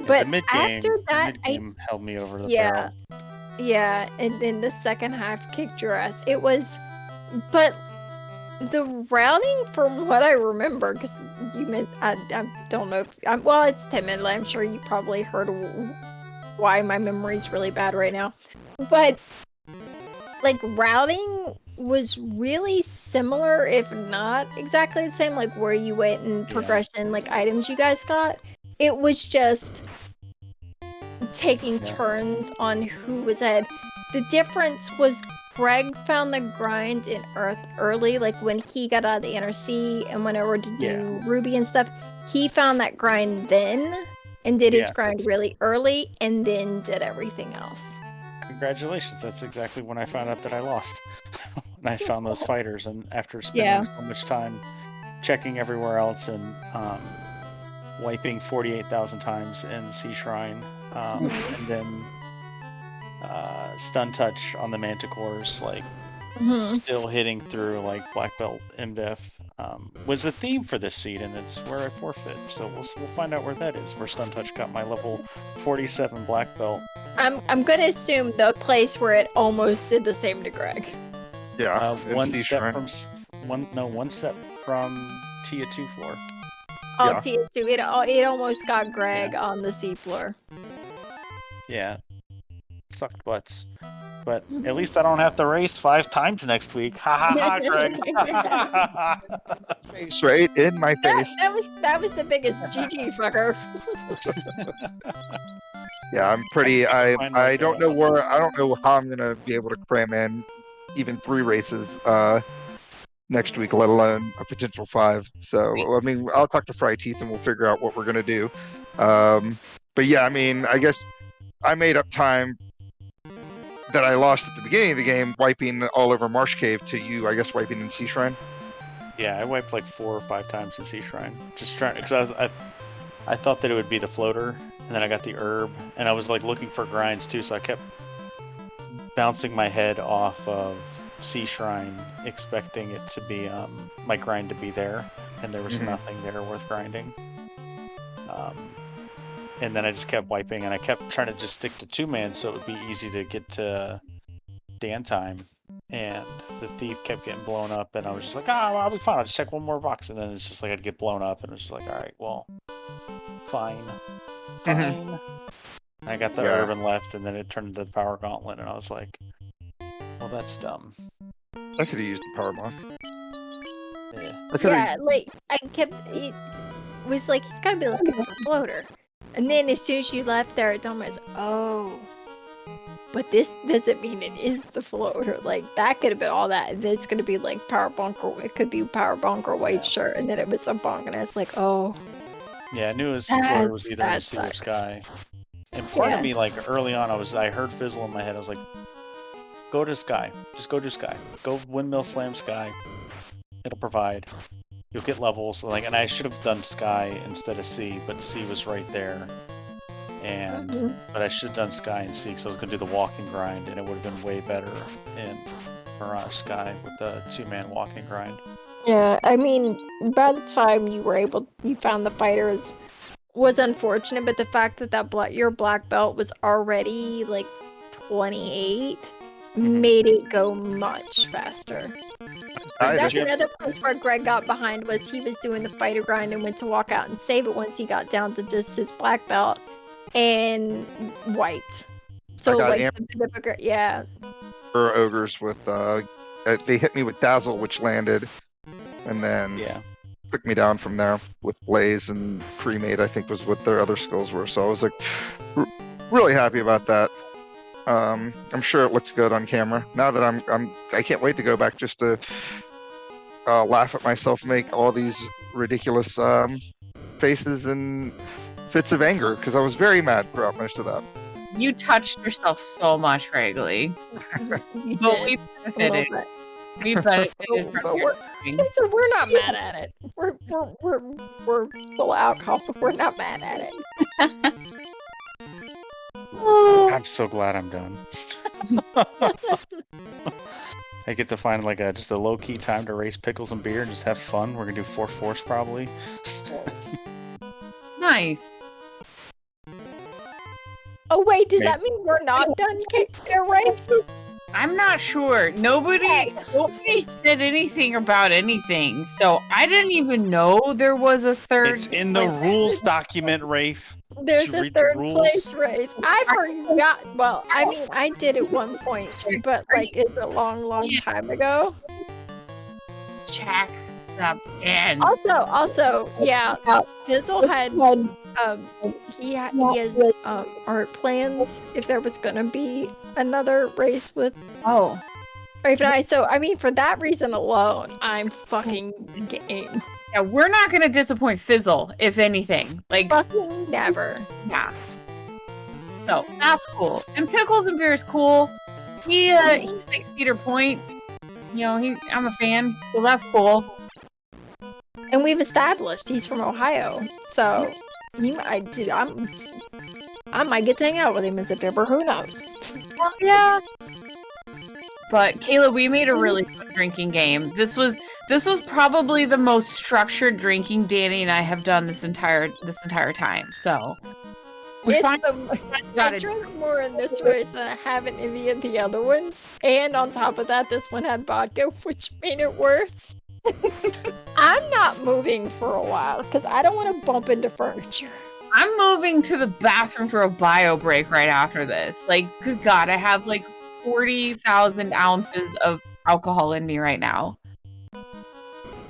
But the mid-game, after that, mid-game held me over the Yeah. barrel. Yeah, and then the second half kicked your ass. It was, but the routing, from what I remember, because you meant I don't know. Well, it's 10 minutes. I'm sure you probably heard why my memory's really bad right now. But like routing was really similar, if not exactly the same. Like where you went and progression, like items you guys got. It was just taking turns on who was ahead. The difference was Greg found the grind in Earth early, like when he got out of the Inner Sea and went over to do Ruby and stuff. He found that grind then and did his grind really early and then did everything else. Congratulations, that's exactly when I found out that I lost. When I found those fighters, and after spending so much time checking everywhere else and wiping 48,000 times in Sea Shrine, and then stun touch on the Manticores, like still hitting through like black belt MDef, was the theme for this seed, and it's where I forfeit. So we'll find out where that is. Where stun touch got my level 47 black belt. I'm gonna assume the place where it almost did the same to Greg. Yeah. One Sea step Shrine. from one step from Tia 2 floor. Oh, Yeah. Tia2, it almost got Greg on the seafloor. Yeah, sucked butts. But at least I don't have to race 5 times next week. Ha ha ha, Greg. Face right in my face. That was the biggest GG fucker. Yeah, I'm pretty. I don't know where. I don't know how I'm gonna be able to cram in even 3 races next week, let alone a potential 5. So I mean, I'll talk to Fry Teeth and we'll figure out what we're gonna do. But yeah, I mean, I guess I made up time that I lost at the beginning of the game, wiping all over Marsh Cave to you. I guess wiping in Sea Shrine. Yeah, I wiped like 4 or 5 times in Sea Shrine. Just trying, because I thought that it would be the floater, and then I got the herb, and I was like looking for grinds too, so I kept bouncing my head off of Sea Shrine, expecting it to be my grind to be there, and there was nothing there worth grinding. And then I just kept wiping, and I kept trying to just stick to 2-man so it would be easy to get to Dan time. And the thief kept getting blown up, and I was just like, I'll be fine, I'll just check one more box. And then it's just like I'd get blown up, and it was just like, alright, well, fine. And I got the herb and left, and then it turned into the power gauntlet, and I was like, well, that's dumb. I could have used the power block. Yeah, like I kept. It was like he's gotta be looking for a floater, and then as soon as you left there, Dom was oh. But this doesn't mean it is the floater. Like that could have been all that. And it's gonna be like power bunker. It could be power bunker white shirt, and then it was a bonk, and I was like, oh. Yeah, I knew it was floater was either in sea or sky. And part of me, like early on, I heard Fizzle in my head. I was like, go to sky. Just go to sky. Go windmill slam sky. It'll provide. You'll get levels. Like, and I should have done sky instead of sea, but sea was right there. And but I should have done sky and sea, because I was gonna do the walking grind, and it would have been way better in Mirage Sky with the 2-man walking grind. Yeah, I mean, by the time you found the fighters was unfortunate, but the fact that your black belt was already like 28 made it go much faster. That's another place where Greg got behind, was he was doing the fighter grind and went to walk out and save it once he got down to just his black belt and wiped. So like yeah. Ogres with they hit me with Dazzle, which landed, and then took me down from there with Blaze and Cremate, I think was what their other skills were. So I was like really happy about that. I'm sure it looks good on camera. Now that I can't wait to go back just to laugh at myself, make all these ridiculous faces and fits of anger, because I was very mad throughout most of that. You touched yourself so much, Greggly. You But did. we benefited. We benefited from your doing. So we're not mad at it. We're full of alcohol, but we're not mad at it. I'm so glad I'm done. I get to find like just a low-key time to race pickles and beer and just have fun. We're gonna do 4 force probably. Nice. Oh wait, does that mean we're not done there, right? I'm not sure. Nobody said anything about anything, so I didn't even know there was a third. It's in the rules document, Rafe. There's a third place race. I forgot. Well, I mean, I did at one point, but like it's a long time ago. Check the bin. Also, yeah. Fizzle had he has art plans if there was gonna be another race with Rafe and I. So I mean, for that reason alone, I'm fucking game. Yeah, we're not gonna disappoint Fizzle, if anything. Like fucking never. Yeah. So that's cool. And pickles and beer is cool. He likes Cedar Point. You know, I'm a fan, so that's cool. And we've established he's from Ohio, so I might get to hang out with him in September. Who knows? Well, yeah. But Caleb, we made a really fun drinking game. This was probably the most structured drinking Danny and I have done this entire time. So I drank more in this race than I have in any of the other ones. And on top of that, this one had vodka, which made it worse. I'm not moving for a while because I don't want to bump into furniture. I'm moving to the bathroom for a bio break right after this. Like, good God, I have like 40,000 ounces of alcohol in me right now.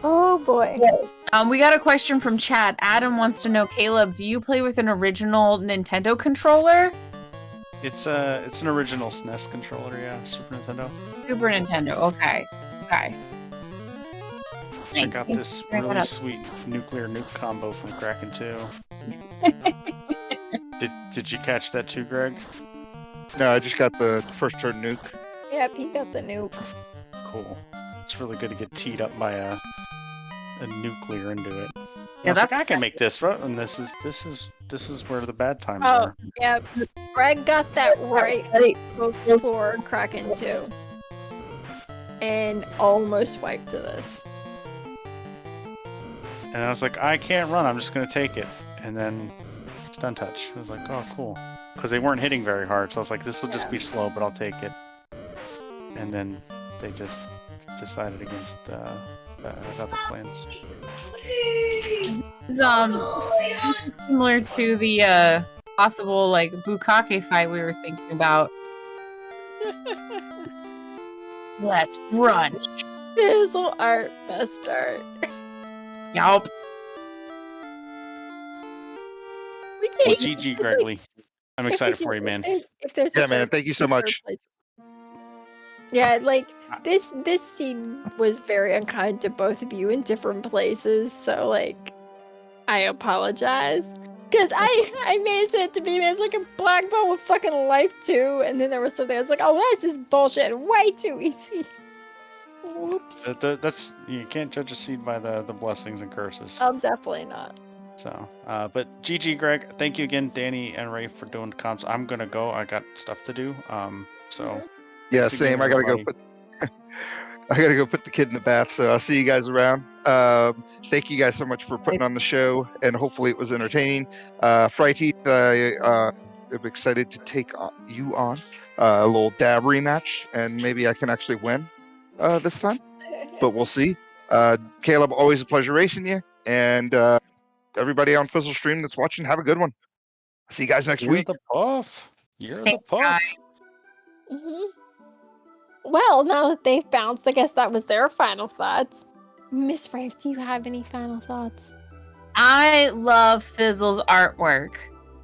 Oh boy. We got a question from chat. Adam wants to know, Caleb, do you play with an original Nintendo controller? It's an original SNES controller, yeah, Super Nintendo. Super Nintendo, okay. Check out this really sweet nuclear nuke combo from Kraken 2. Did you catch that too, Greg? No, I just got the first turn nuke. Yep, he got the nuke. Cool. It's really good to get teed up by a nuclear into it. Yeah, that's like, I can make this, right? And this is where the bad times Oh, are. yeah. Greg got that right before Kraken 2. And almost wiped to this. And I was like, I can't run, I'm just gonna take it. And then stun touch. I was like, oh cool. Because they weren't hitting very hard, so I was like, this will just be slow, but I'll take it. And then they just decided against other plans. It's similar to the possible like Bukake fight we were thinking about. Let's run. Fizzle art, best art. Yup. Well, GG, Gregley. I'm excited for you, man. If there's man, thank you so much. Yeah, like this scene was very unkind to both of you in different places, so like I apologize. Cause I made it said to be there's like a black belt with fucking life too, and then there was something that's like, oh, that's this bullshit, way too easy. Whoops. That's you can't judge a seed by the blessings and curses. I'm definitely not. So, but GG, Greg. Thank you again, Danny and Ray, for doing the comps. I'm gonna go. I got stuff to do. So. Yeah, same. I gotta go put the kid in the bath. So I'll see you guys around. Thank you guys so much for putting on the show, and hopefully it was entertaining. Frighty, I'm excited to take you on a little dab rematch, and maybe I can actually win this time. But we'll see. Caleb, always a pleasure racing you, and everybody on Fizzle Stream that's watching, have a good one. See you guys next week. The puff. You're the puff. Mm-hmm. Well, now that they've bounced, I guess that was their final thoughts. Miss Rave, do you have any final thoughts? I love Fizzle's artwork,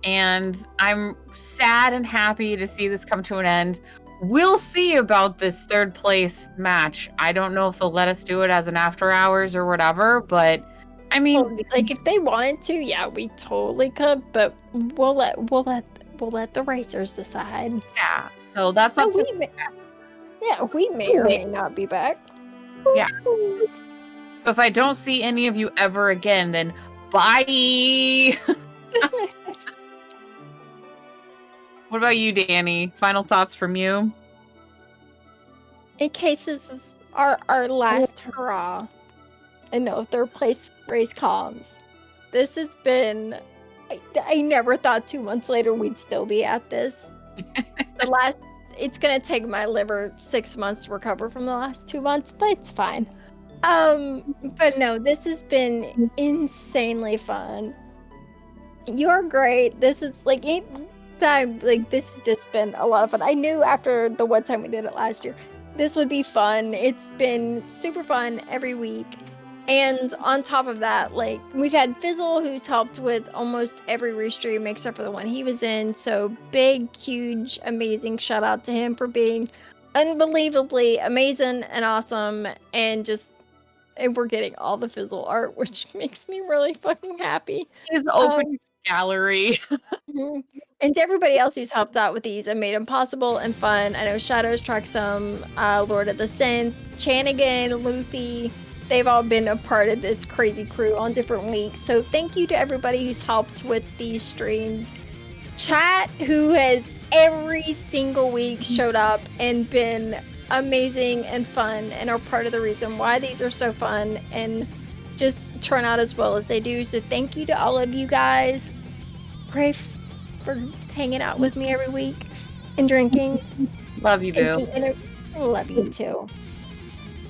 and I'm sad and happy to see this come to an end. We'll see about this third place match. I don't know if they'll let us do it as an after hours or whatever, but I mean, like if they wanted to, yeah, we totally could, but we'll let the racers decide. Yeah. So that's up to we may or may not be back. Yeah. So if I don't see any of you ever again, then bye. What about you, Danny? Final thoughts from you? In case this is our last hurrah, and no third place race comms. This has been. I never thought 2 months later we'd still be at this. It's gonna take my liver 6 months to recover from the last 2 months, but it's fine. But no, this has been insanely fun. You're great. This is like this has just been a lot of fun. I knew after the one time we did it last year, this would be fun. It's been super fun every week. And on top of that, like, we've had Fizzle, who's helped with almost every restream except for the one he was in. So big, huge, amazing shout out to him for being unbelievably amazing and awesome. And we're getting all the Fizzle art, which makes me really fucking happy. His open gallery. And to everybody else who's helped out with these and made them possible and fun. I know Shadows, Truxum, Lord of the Synth, Chanigan, Luffy, they've all been a part of this crazy crew on different weeks. So thank you to everybody who's helped with these streams. Chat, who has every single week showed up and been amazing and fun and are part of the reason why these are so fun and just turn out as well as they do. So thank you to all of you guys. Pray for hanging out with me every week and drinking. Love you, Boo. Love you too.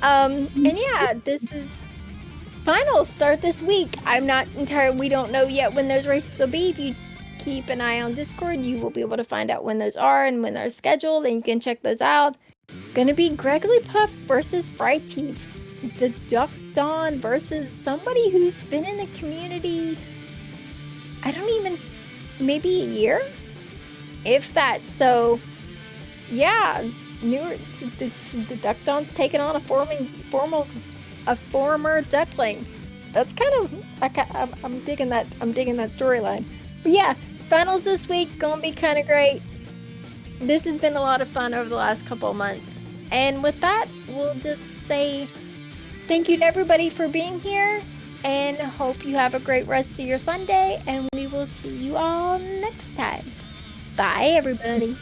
And yeah, this is finals start this week. I'm not entirely, we don't know yet when those races will be. If you keep an eye on Discord, you will be able to find out when those are and when they're scheduled, and you can check those out. Gonna be gregglypuff versus Fright Teeth. The Duck Dawn versus somebody who's been in the community, maybe a year? If that. So, yeah, the Duck Dawn's taking on a former duckling. That's kind of, I'm digging that storyline. But yeah, finals this week, gonna be kind of great. This has been a lot of fun over the last couple of months. And with that, we'll just say thank you to everybody for being here, and hope you have a great rest of your Sunday, and we will see you all next time. Bye, everybody.